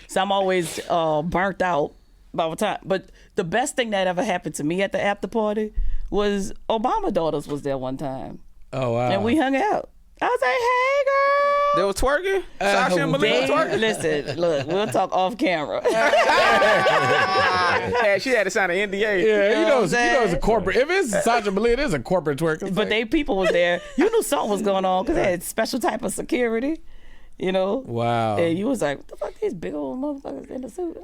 So I'm always burnt out by the time. But the best thing that ever happened to me at the after party was Obama daughters was there one time. Oh wow! And we hung out. I was like, hey, girl. They was twerking? Sasha and Malia was twerking? Listen, look, we'll talk off camera. Yeah, she had to sign an NDA. Yeah, you know it's a corporate. If it's Sasha Malia, it is a corporate twerk. But people was there. You knew something was going on because they had special type of security, Wow. And you was like, what the fuck, these big old motherfuckers in the suit?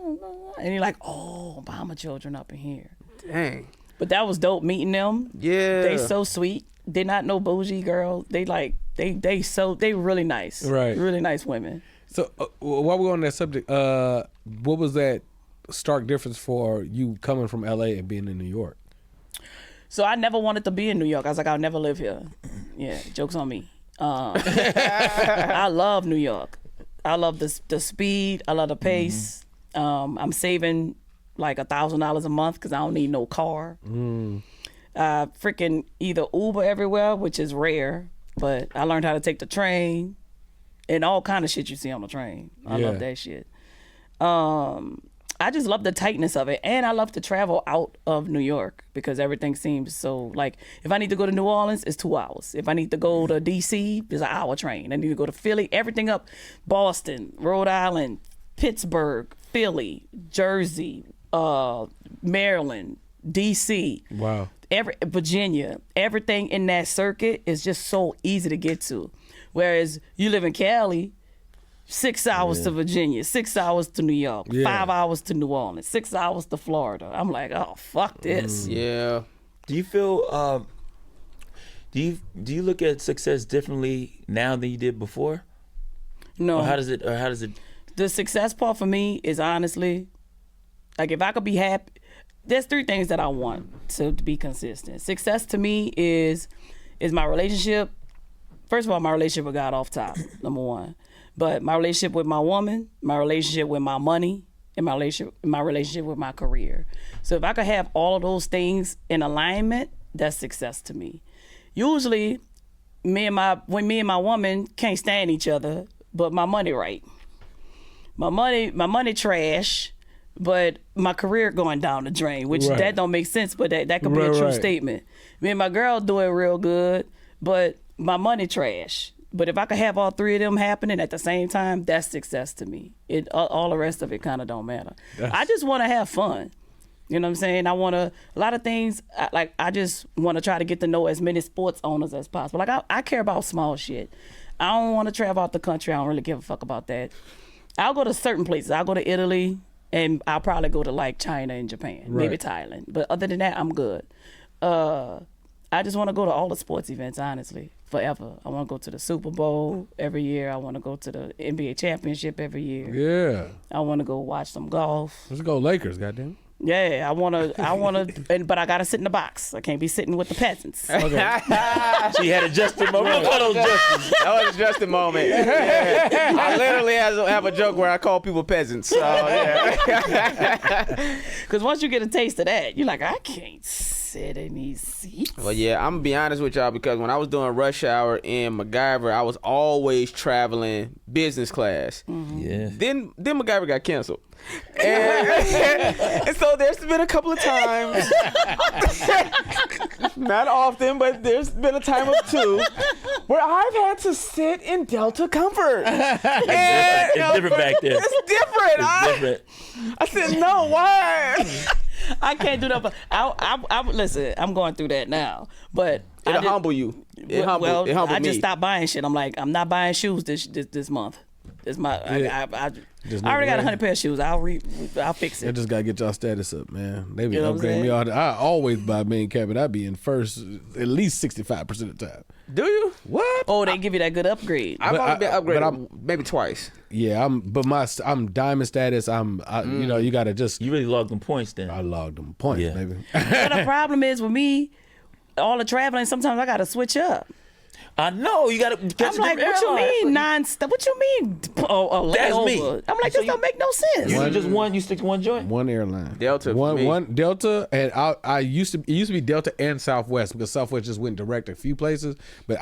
And you're like, oh, Obama children up in here. Dang. But that was dope meeting them. Yeah. They so sweet. They're not no bougie girls. They really nice. Right. Really nice women. So while we're on that subject, what was that stark difference for you coming from LA and being in New York? So I never wanted to be in New York. I was like, I'll never live here. Yeah, joke's on me. I love New York. I love the speed. I love the pace. I'm saving like $1,000 a month because I don't need no car. Freaking either Uber everywhere, which is rare, but I learned how to take the train and all kind of shit you see on the train. I love that shit. I just love the tightness of it, and I love to travel out of New York because everything seems so like. If I need to go to New Orleans, it's 2 hours. If I need to go to DC, it's an hour train. I need to go to Philly, everything up Boston, Rhode Island, Pittsburgh, Philly, Jersey, Maryland, DC. Wow. Virginia, everything in that circuit is just so easy to get to. Whereas you live in Cali, 6 hours to Virginia, 6 hours to New York, 5 hours to New Orleans, 6 hours to Florida. I'm like, oh, fuck this. Yeah. Do you feel? Do you look at success differently now than you did before? No. Or how does it? The success part for me is honestly, like if I could be happy. There's 3 things that I want to be consistent. Success to me is my relationship. First of all, my relationship with God off top, number 1. But my relationship with my woman, my relationship with my money, and my relationship with my career. So if I could have all of those things in alignment, that's success to me. Usually, when me and my woman can't stand each other, but my money right. My money trash. But my career going down the drain, which that don't make sense, but that could be a true statement. Me and my girl doing real good, but my money trash. But if I could have all 3 of them happening at the same time, that's success to me. All the rest of it kind of don't matter. I just want to have fun. You know what I'm saying? I want to, a lot of things, I just want to try to get to know as many sports owners as possible. Like, I care about small shit. I don't want to travel out the country. I don't really give a fuck about that. I'll go to certain places. I'll go to Italy. And I'll probably go to like China and Japan, maybe Thailand. But other than that, I'm good. I just want to go to all the sports events, honestly, forever. I want to go to the Super Bowl every year. I want to go to the NBA championship every year. Yeah. I want to go watch some golf. Let's go Lakers, goddamn. Yeah, I want to, but I got to sit in the box. I can't be sitting with the peasants. Okay. She had a Justin moment. That was a Justin moment. Yeah. I literally have a joke where I call people peasants. So, yeah. Because once you get a taste of that, you're like, I can't sit in these seats. Well, yeah, I'm going to be honest with y'all because when I was doing Rush Hour in MacGyver, I was always traveling business class. Mm-hmm. Yeah. Then MacGyver got canceled. And so there's been a couple of times, not often, but there's been a time or 2 where I've had to sit in Delta Comfort. It's different back there. It's different. I said, no, why? I can't do that. But I listen. I'm going through that now, but It'll humble you. It humbled me. I just stopped buying shit. I'm like, I'm not buying shoes this month. It's my. I already got 100 pair of shoes. I'll fix it. I just gotta get y'all status up, man. They be upgrading me all the. I always buy main cabin. I be in first at least 65% of the time. Do you? What? Oh, they give you that good upgrade. I've only been upgraded maybe twice. Yeah, I'm diamond status. You know, you gotta just. You really logged them points then. I logged them points, baby. But the problem is with me, all the traveling. Sometimes I gotta switch up. I know you gotta. I'm like, what you mean non-stop? What you mean? That's me. I'm like, this don't make no sense. You just one. You stick to one joint. One airline. Delta. One Delta, and I used to. It used to be Delta and Southwest because Southwest just went direct a few places. But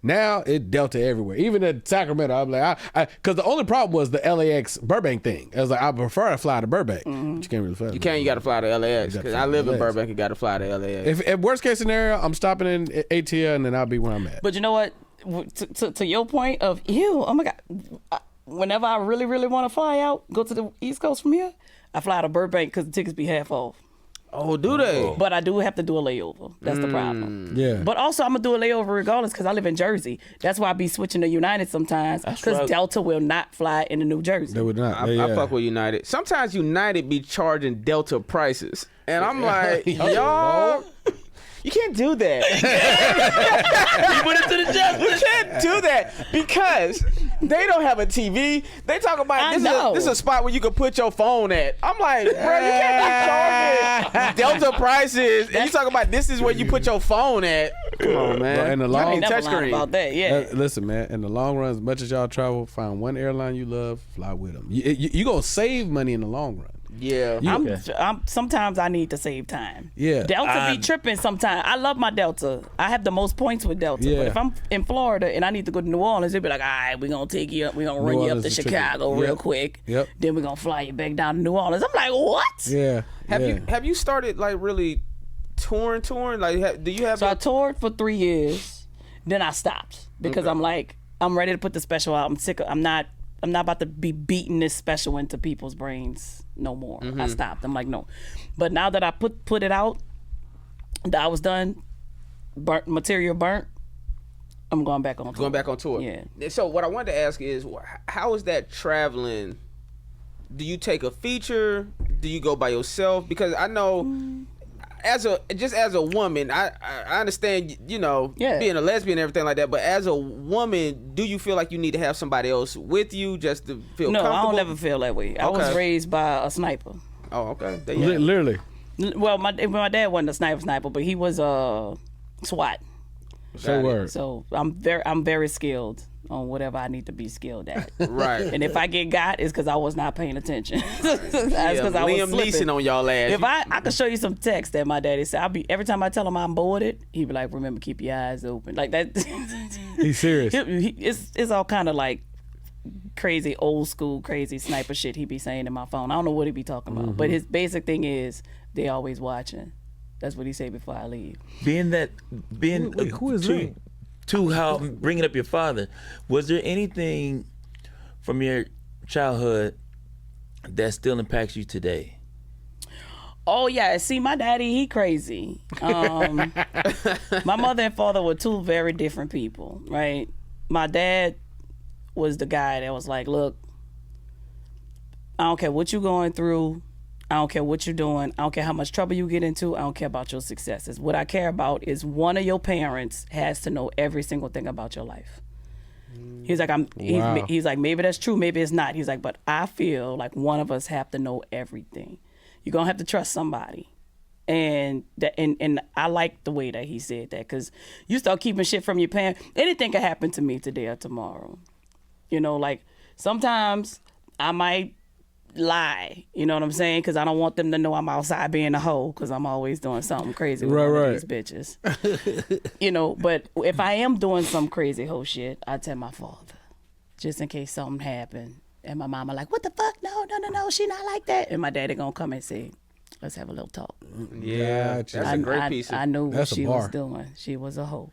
now it Delta everywhere. Even at Sacramento, I'm like, because the only problem was the LAX Burbank thing. I was like, I prefer to fly to Burbank. Mm-hmm. But you can't really fly. You got to fly to LAX because I live in Burbank. You got to fly to LAX. If worst case scenario, I'm stopping in ATL and then I'll be where I'm at. But you know what? To your point of, oh my God, whenever I really, really want to fly out, go to the East Coast from here, I fly to Burbank because the tickets be half off. Oh, do they? But I do have to do a layover. That's the problem. Yeah. But also, I'm going to do a layover regardless because I live in Jersey. That's why I be switching to United sometimes because Delta will not fly into New Jersey. They would not. I fuck with United. Sometimes United be charging Delta prices. And I'm like, y'all... You can't do that. You put it to the chest. You can't do that because they don't have a TV. They talk about this is a spot where you can put your phone at. I'm like, bro, you can't be charging Delta prices. And you talk about this is where you put your phone at. Come on, man. In the long, I ain't never lied about that. Yeah. Listen, man. In the long run, as much as y'all travel, find one airline you love, fly with them. You gonna save money in the long run. Yeah. I'm sometimes I need to save time. Yeah. Delta be tripping sometimes. I love my Delta. I have the most points with Delta. Yeah. But if I'm in Florida and I need to go to New Orleans, they'll be like, all right, we're going to take you up. We're going to run you up to Chicago real quick. Yep. Then we're going to fly you back down to New Orleans. I'm like, what? Yeah. Have you started like really touring? Like, do you have? So I toured for 3 years. Then I stopped because I'm like, I'm ready to put the special out. I'm sick of, I'm not about to be beating this special into people's brains no more. I stopped. I'm like, no. But now that I put it out, that I was done, material burnt, I'm going back on tour. Going back on tour. Yeah. So what I wanted to ask is, how is that traveling? Do you take a feature? Do you go by yourself? Because I know, as a woman, I understand, being a lesbian and everything like that. But as a woman, do you feel like you need to have somebody else with you just to feel comfortable? No, I don't ever feel that way. I was raised by a sniper. Oh, okay. Literally. Well, my dad wasn't a sniper, but he was a SWAT. So I'm very skilled on whatever I need to be skilled at. Right. And if I get got, it's because I was not paying attention. That's because I was Liam slipping. Neeson on y'all ass. If I could show you some text that my daddy said, every time I tell him I'm boarded, he'd be like, remember, keep your eyes open. Like that. He's serious. It's all kind of like crazy old school crazy sniper shit he be saying in my phone. I don't know what he be talking about, but his basic thing is they always watching. That's what he say before I leave. Who is that? To how bringing up your father, was there anything from your childhood that still impacts you today? Oh yeah, see, my daddy, he crazy. My mother and father were two very different people, right? My dad was the guy that was like, look, I don't care what you're going through. I don't care what you're doing. I don't care how much trouble you get into. I don't care about your successes. What I care about is one of your parents has to know every single thing about your life. He's like, he's like, maybe that's true, maybe it's not. He's like, but I feel like one of us have to know everything. You're gonna have to trust somebody. And I like the way that he said that, because you start keeping shit from your parents, anything can happen to me today or tomorrow. Like sometimes I might lie, you know what I'm saying? Because I don't want them to know I'm outside being a hoe, because I'm always doing something crazy with one of these bitches. But if I am doing some crazy hoe shit, I tell my father, just in case something happened. And my mama like, what the fuck? No, she not like that. And my daddy gonna come and say, let's have a little talk. Yeah, that's a great piece. I knew what she was doing. She was a hoe.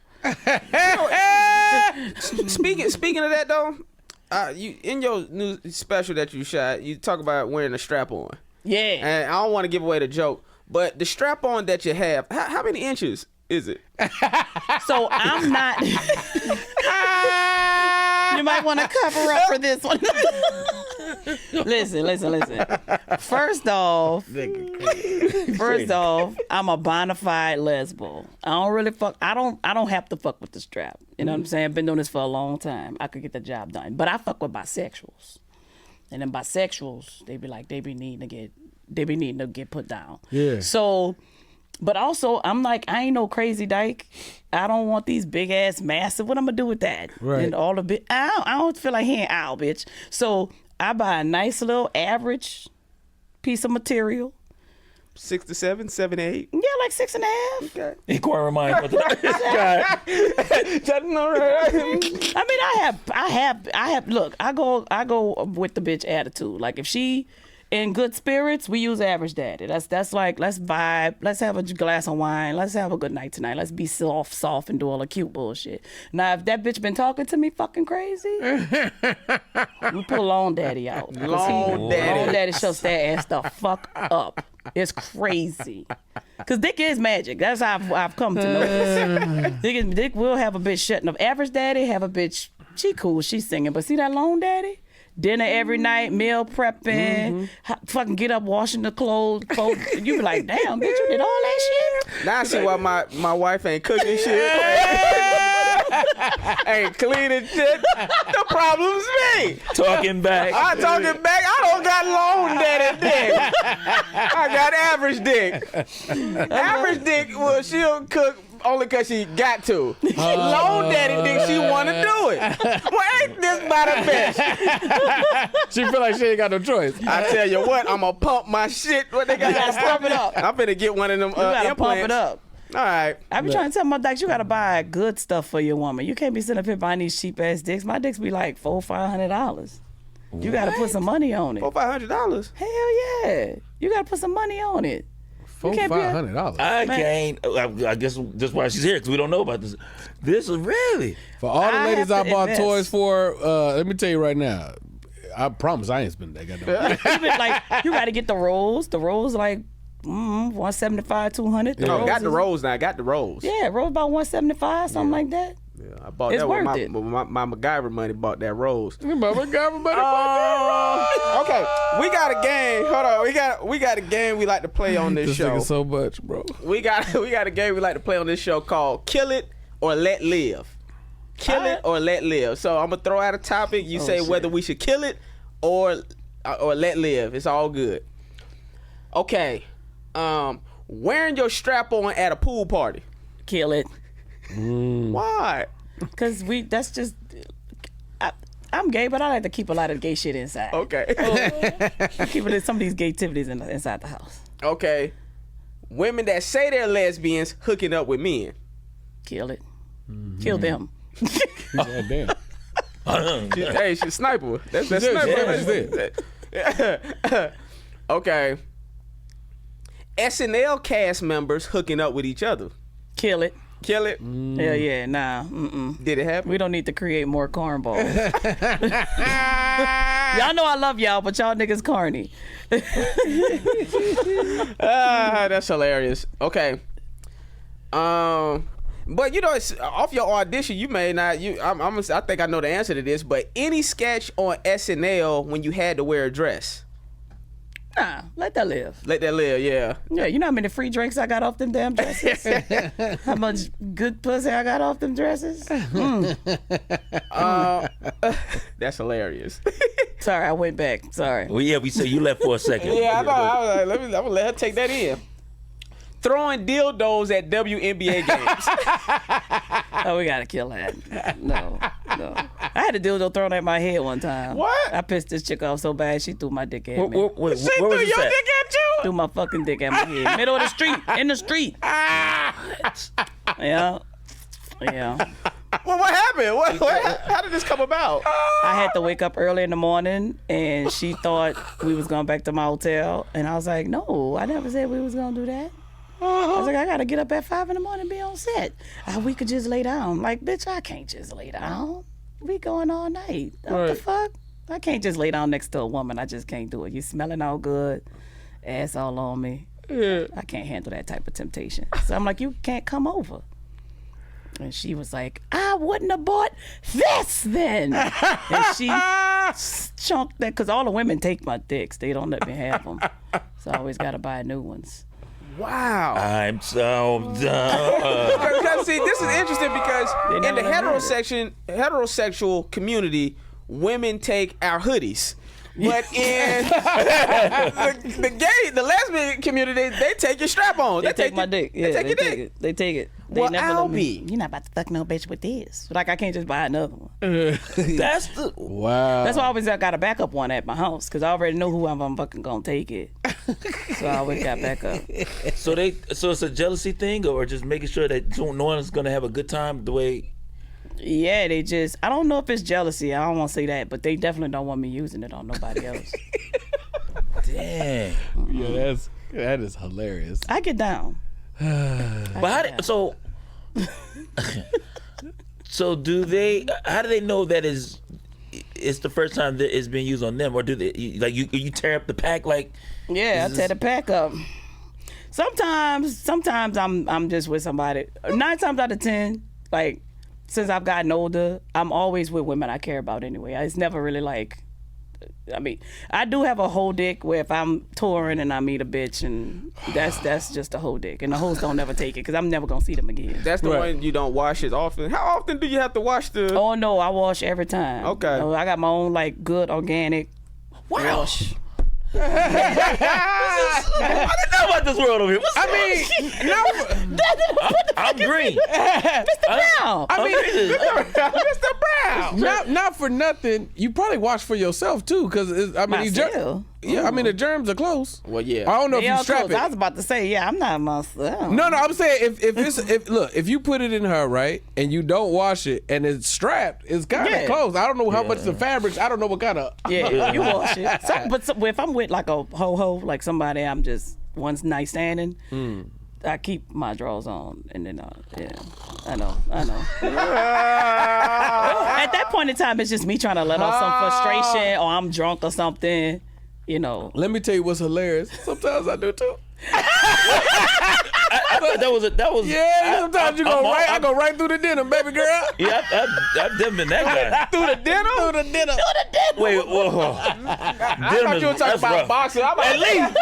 Speaking of that though, you in your new special that you shot, you talk about wearing a strap on. Yeah. And I don't want to give away the joke, but the strap on that you have, how many inches is it? So I'm not. You might want to cover up for this one. Listen. First off, I'm a bona fide lesbo. I don't really fuck. I don't have to fuck with the strap. You know what I'm saying? I've been doing this for a long time. I could get the job done. But I fuck with bisexuals, and then bisexuals, they be needing to get put down. Yeah. So. But also, I'm like, I ain't no crazy dyke. I don't want these big ass massive. What I'm gonna do with that? Right. And all the bit. I don't feel like he ain't owl, bitch. So I buy a nice little average piece of material. 6 to 7, 7 to 8. Yeah, like 6.5. Okay. Inquire mind. I mean, I have. Look, I go with the bitch attitude. Like if she in good spirits, we use average daddy. That's like, let's vibe. Let's have a glass of wine. Let's have a good night tonight. Let's be soft, and do all the cute bullshit. Now, if that bitch been talking to me fucking crazy, we pull long daddy out. Long daddy shuts that ass the fuck up. It's crazy. Because dick is magic. That's how I've come to know this. Dick will have a bitch shutting up. Average daddy have a bitch, she cool, she's singing. But see that long daddy? Dinner every night, meal prepping, fucking get up, washing the clothes. You be like, damn, bitch, you did all that shit? Now I see why my wife ain't cooking shit. Ain't cleaning shit. The problem's me. Talking back. I don't got long daddy dick. I got average dick. Average dick, well, she'll cook only because she got to. Low daddy thinks she want to do it. Well, ain't this by the best? She feel like she ain't got no choice. I tell you what, I'm going to pump my shit. What they got to pump it up. I'm finna get one of them You gotta implants. pump it up. All right. I be trying to tell my dicks, you gotta buy good stuff for your woman. You can't be sitting up here buying these cheap ass dicks. My dicks be like $400-500. You gotta put some money on it. $400-500. Hell yeah. You gotta put some money on it. $400-500. I can't. I guess that's why she's here, because we don't know about this. This is really. For all the ladies I bought invest. toys for, let me tell you right now, I promise I ain't spending that goddamn money. Even like, you gotta get the rolls. The rolls like $175, $200. The Oh, got the is- rolls now. Got the rolls. Yeah, rolls about $175, something like that. Yeah, I bought It's that with worth it. my MacGyver money. Bought that rolls. Mama got my money. Okay, we got a game. Hold on, we got a game we like to play on this This show. nigga so much, bro. We got a game we like to play on this show called Kill It or Let Live. Kill it or let live. So I'm gonna throw out a topic. You say shit. whether we should kill it or let live. It's all good. Okay. Wearing your strap on at a pool party. Kill it. Why? Cause that's just, I'm gay, but I like to keep a lot of gay shit inside. Okay. Keep it some of these gay activities inside the house. Okay. Women that say they're lesbians hooking up with men. Kill it. Kill them. God damn. Hey, she's a sniper. That's She's sniper. it. Okay. SNL cast members hooking up with each other. Kill it. Kill it. Hell yeah, nah. Mm-mm. Did it happen? We don't need to create more cornballs. Y'all know I love y'all, but y'all niggas corny. That's hilarious. Okay. But you know, it's, off your audition, you may not. I think I know the answer to this. But any sketch on SNL when you had to wear a dress, Nah, let that live. let that live. Yeah. Yeah, you know how many free drinks I got off them damn dresses? How much good pussy I got off them dresses? That's hilarious. Sorry, I went back. Sorry. Well, yeah, we said you left for a second. Yeah, I know. I was like, I'm gonna let her take that in. Throwing dildos at WNBA games. Oh, we gotta kill that. No. I had a dildo thrown at my head one time. What? I pissed this chick off so bad she threw my dick at me. Where She was threw this your at? dick at you? Threw my fucking dick at my head. Middle of the street. In the street. Yeah. Well, what happened? How did this come about? I had to wake up early in the morning, and she thought we was going back to my hotel, and I was like, no, I never said we was gonna do that. I was like, I gotta get up at 5 a.m. and be on set. We could just lay down. I'm like, bitch, I can't just lay down. We going all night. What the fuck? I can't just lay down next to a woman. I just can't do it. You smelling all good, ass all on me. Yeah. I can't handle that type of temptation. So I'm like, you can't come over. And she was like, I wouldn't have bought this then. And she chunked that, because all the women take my dicks. They don't let me have them. So I always got to buy new ones. Wow. I'm so done. Because see, this is interesting because They in never the let me heterosexual community, women take our hoodies. But in the lesbian community, they take your strap on. They take my dick. Yeah, they take your dick. They take it. They Well, never I'll let me. be. You're not about to fuck no bitch with this. Like, I can't just buy another one. That's the. Wow. That's why I always got a backup one at my house, because I already know who I'm fucking gonna take it. So I always got backup. So it's a jealousy thing, or just making sure that no one is gonna have a good time the way. Yeah, they just, I don't know if it's jealousy. I don't want to say that, but they definitely don't want me using it on nobody else. Damn. Yeah, that is hilarious. I get down. But so do they? How do they know that it's the first time that it's been used on them, or do they like you tear up the pack like? Yeah, I tear the pack up. Sometimes I'm just with somebody. 9 times out of 10, like, since I've gotten older, I'm always with women I care about anyway. It's never really like, I mean, I do have a whole dick where if I'm touring and I meet a bitch, and that's just a whole dick, and the hoes don't never take it because I'm never gonna see them again. That's the one you don't wash as often. How often do you have to wash the? Oh no, I wash every time. Okay. You know, I got my own like good organic wash. I didn't know know about this world over here. What's I'm green. Mr. Brown. Mr. Brown. Not for nothing. You probably watch for yourself too, because the germs are close. Well, yeah. I don't know if you strap close. it. I was about to say, yeah, I'm not myself. No, I'm saying if you put it in her, right, and you don't wash it and it's strapped, it's kind of close. I don't know how much the fabrics. I don't know what kind of. Yeah, you wash it. But if I'm with like a ho like somebody, I'm just one night standing. I keep my drawers on, and then I know. At that point in time, it's just me trying to let off some frustration, or I'm drunk or something. Let me tell you what's hilarious. Sometimes I do too. I thought that was. Yeah, sometimes you go right. I go right through the denim, baby girl. Yeah, I've definitely been that guy. Through the denim. Wait, whoa. I thought you were talking about boxing. I'm At least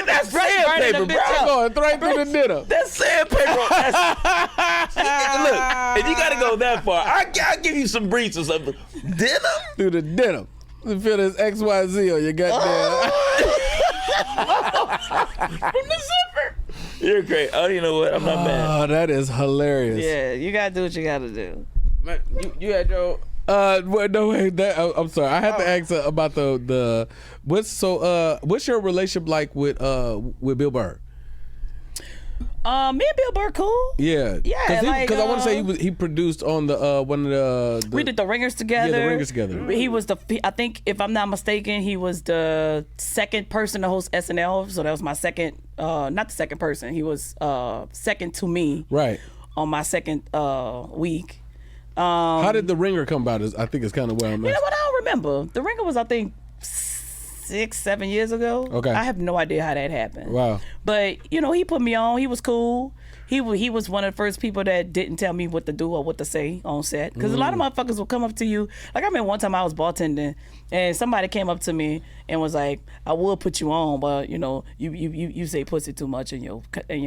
that's sandpaper, bro. I'm going right through the denim. That's sandpaper. Look, if you gotta go that far, I'll give you some briefs or something. Denim? Through the denim. You feel this XYZ on your goddamn. From the zipper. You're great. Oh, you know what? I'm not mad. Oh, that is hilarious. Yeah, you gotta do what you gotta do. Man, you had your. No wait. I'm sorry. I had to ask about the what's your relationship like with Bill Burr? Me and Bill Burr cool. Yeah. Yeah, because I want to say he produced on the one of the. We did the Ringers together. Yeah, the Ringers together. He was I think if I'm not mistaken, he was the second person to host SNL. So that was my second. Not the second person. He was second to me. Right. On my second week. How did the Ringer come about? I think it's kind of where I'm at. You know what? I don't remember. The Ringer was, I think, 6-7 years ago. Okay. I have no idea how that happened. Wow. But he put me on. He was cool. He was one of the first people that didn't tell me what to do or what to say on set. Because a lot of motherfuckers will come up to you. Like I remember one time I was bartending and somebody came up to me and was like, "I will put you on, but you say pussy too much in your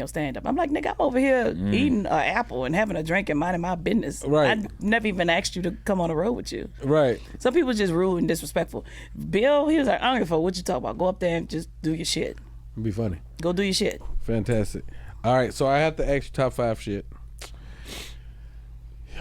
stand up." I'm like, "Nigga, I'm over here eating an apple and having a drink and minding my business. Right. I never even asked you to come on the road with you." Right. Some people just rude and disrespectful. Bill, he was like, "I don't give a fuck what you talk about. Go up there and just do your shit. It'd be funny. Go do your shit." Fantastic. All right, so I have to ask you top 5 shit.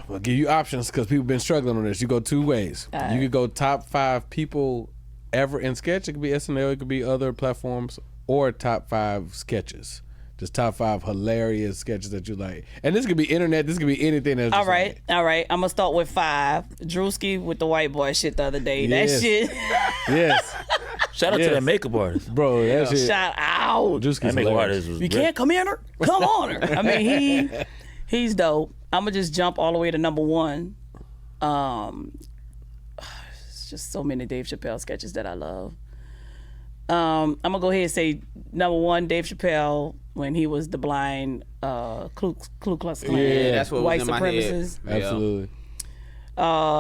I'll give you options because people been struggling on this. You go 2 ways. All right. You could go top 5 people ever in sketch. It could be SNL. It could be other platforms, or top 5 sketches. Just top 5 hilarious sketches that you like. And this could be internet. This could be anything. That's All just right. like, I'm gonna start with 5. Drewski with the white boy shit the other day. Yes. That shit. Yes, Shout out to that makeup artist. bro. That shit. Shout out. Drewski's That makeup hilarious. artist was You great. can't come in her. Come on her. I mean, he's dope. I'm gonna just jump all the way to number 1. It's just so many Dave Chappelle sketches that I love. I'm gonna go ahead and say number 1, Dave Chappelle when he was the blind Ku Klux Klan. Yeah, that's what white was in my head. supremacist. Absolutely.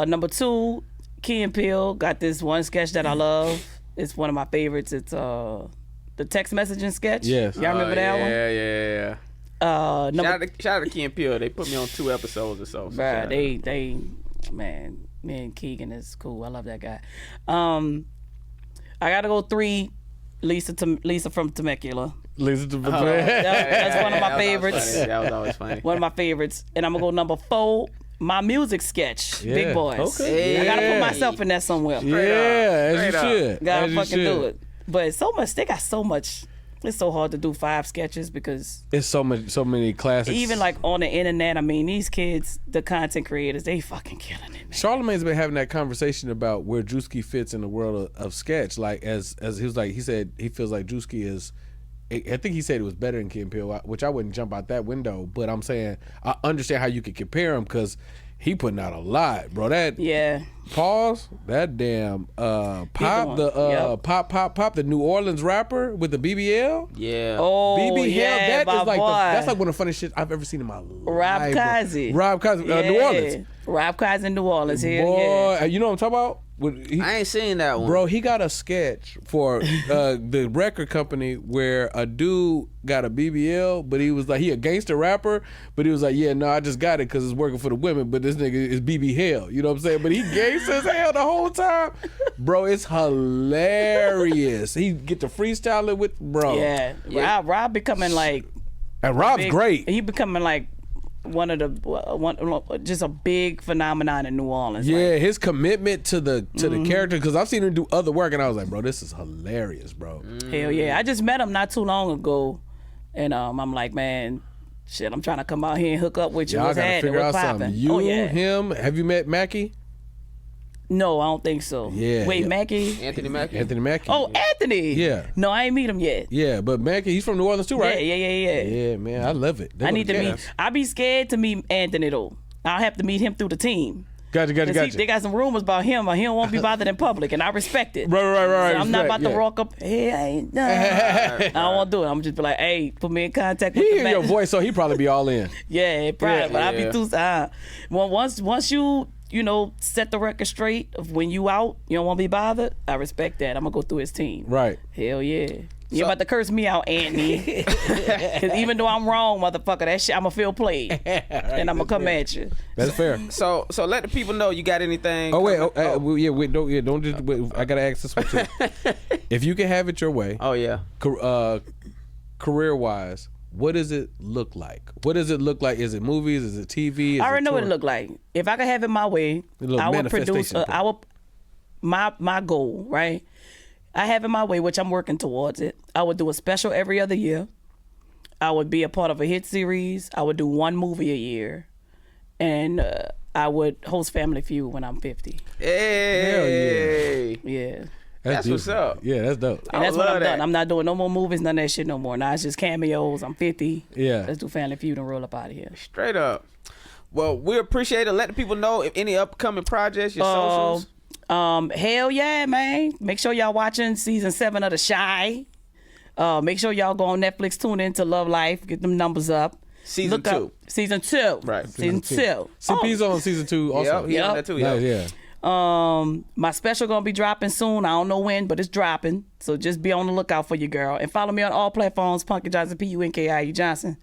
Number 2, Key and Peele got this one sketch that I love. It's one of my favorites. It's the text messaging sketch. Yes. Y'all remember that one? Yeah. Shout out to Key and Peele. They put me on 2 episodes or so. Bruh, they man, me and Keegan is cool. I love that guy. I gotta go 3, Lisa from Temecula. Listen to That's one of my favorites. That was always funny. One of my favorites. And I'm gonna go number 4, my music sketch, Yeah. Big Boys. Okay. I gotta put Yeah. myself in that somewhere. Yeah, as you should. Gotta As you fucking should. do it. But so much, they got so much. It's so hard to do 5 sketches because It's so many classics. even like on the internet, I mean, these kids, the content creators, they fucking killing it, man. Charlamagne's been having that conversation about where Drewski fits in the world of sketch. Like as he was like, he said he feels like Drewski is. I think he said it was better than Key and Peele, which I wouldn't jump out that window. But I'm saying I understand how you could compare him because he putting out a lot, bro. That Yeah. pause, that damn pop, Yep. pop, the New Orleans rapper with the BBL. Yeah. Oh, BB yeah, Hell, that my is like boy. that's like one of the funniest shit I've ever seen in my life. Rob bro. Kazi. Rob Kazi, New Orleans. Rob Kazi in New Orleans here. Boy, Yeah. you know what I'm talking about? I ain't seen that one. Bro, he got a sketch for the record company where a dude got a BBL, but he was like, he a gangster rapper, but he was like, yeah, no, I just got it because it's working for the women, but this nigga is BB Hell. You know what I'm saying? But he gangster as hell the whole time. Bro, it's hilarious. He get to freestyle it with, bro. Yeah. Rob becoming like... And Rob's great. He becoming like just a big phenomenon in New Orleans. Yeah, like, his commitment to the character, because I've seen him do other work, and I was like, bro, this is hilarious, bro. Hell yeah. I just met him not too long ago, and I'm like, man, shit, I'm trying to come out here and hook up with you. Y'all What's gotta figure out something. You, him, have you met Mackie? No, I don't think so. Yeah. Wait, Mackie? Anthony Mackie? Anthony Mackie. Oh, Anthony. Yeah. No, I ain't meet him yet. Yeah, but Mackie, he's from New Orleans too, right? Yeah. Yeah, man, I love it. I need to meet. I be scared to meet Anthony though. I'll have to meet him through the team. Gotcha. They got some rumors about him. He don't want to be bothered in public, and I respect it. Right. So I'm not about to walk up. Hey, I ain't done. I don't want to do it. I'm just be like, hey, put me in contact with he the hear your voice, so he probably be all in. Yeah, probably. But I be too. Well, once you know, set the record straight of when you out, you don't want to be bothered. I respect that. I'm gonna go through his team. Right. Hell yeah. You're about to curse me out, Anthony. Because even though I'm wrong, motherfucker, that shit, I'm going to feel played. Right, and I'm going to come at you. That's fair. So let the people know you got anything. Oh, wait. Don't just, I got to ask this one too. If you can have it your way. Oh, yeah. Career-wise, what does it look like? What does it look like? Is it movies? Is it TV? I already know what it look like. If I could have it my way, I would produce, my goal, right? I have it my way, which I'm working towards it. I would do a special every other year. I would be a part of a hit series. I would do one movie a year. And I would host Family Feud when I'm 50. Hey. Yeah. That's what's up. Yeah, that's dope. And that's what I'm done. I'm not doing no more movies, none of that shit no more. Now it's just cameos. I'm 50. Yeah. Let's do Family Feud and roll up out of here. Straight up. Well, we appreciate it. Let the people know if any upcoming projects, your socials. Hell yeah, man. Make sure y'all watching season 7 of The Chi. Make sure y'all go on Netflix, tune in to Love Life, get them numbers up. Season 2. Season 2. Right. Season 2. CP's on season 2 also. Yep, he on that too, yeah. My special gonna be dropping soon. I don't know when, but it's dropping. So just be on the lookout for your girl. And follow me on all platforms, Punkie Johnson, Punkie Johnson.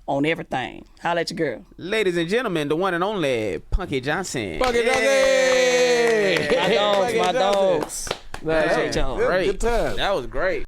On everything. Holla at your girl. Ladies and gentlemen, the one and only Punkie Johnson. Punkie Johnson! My dogs. That was great. great. That was great.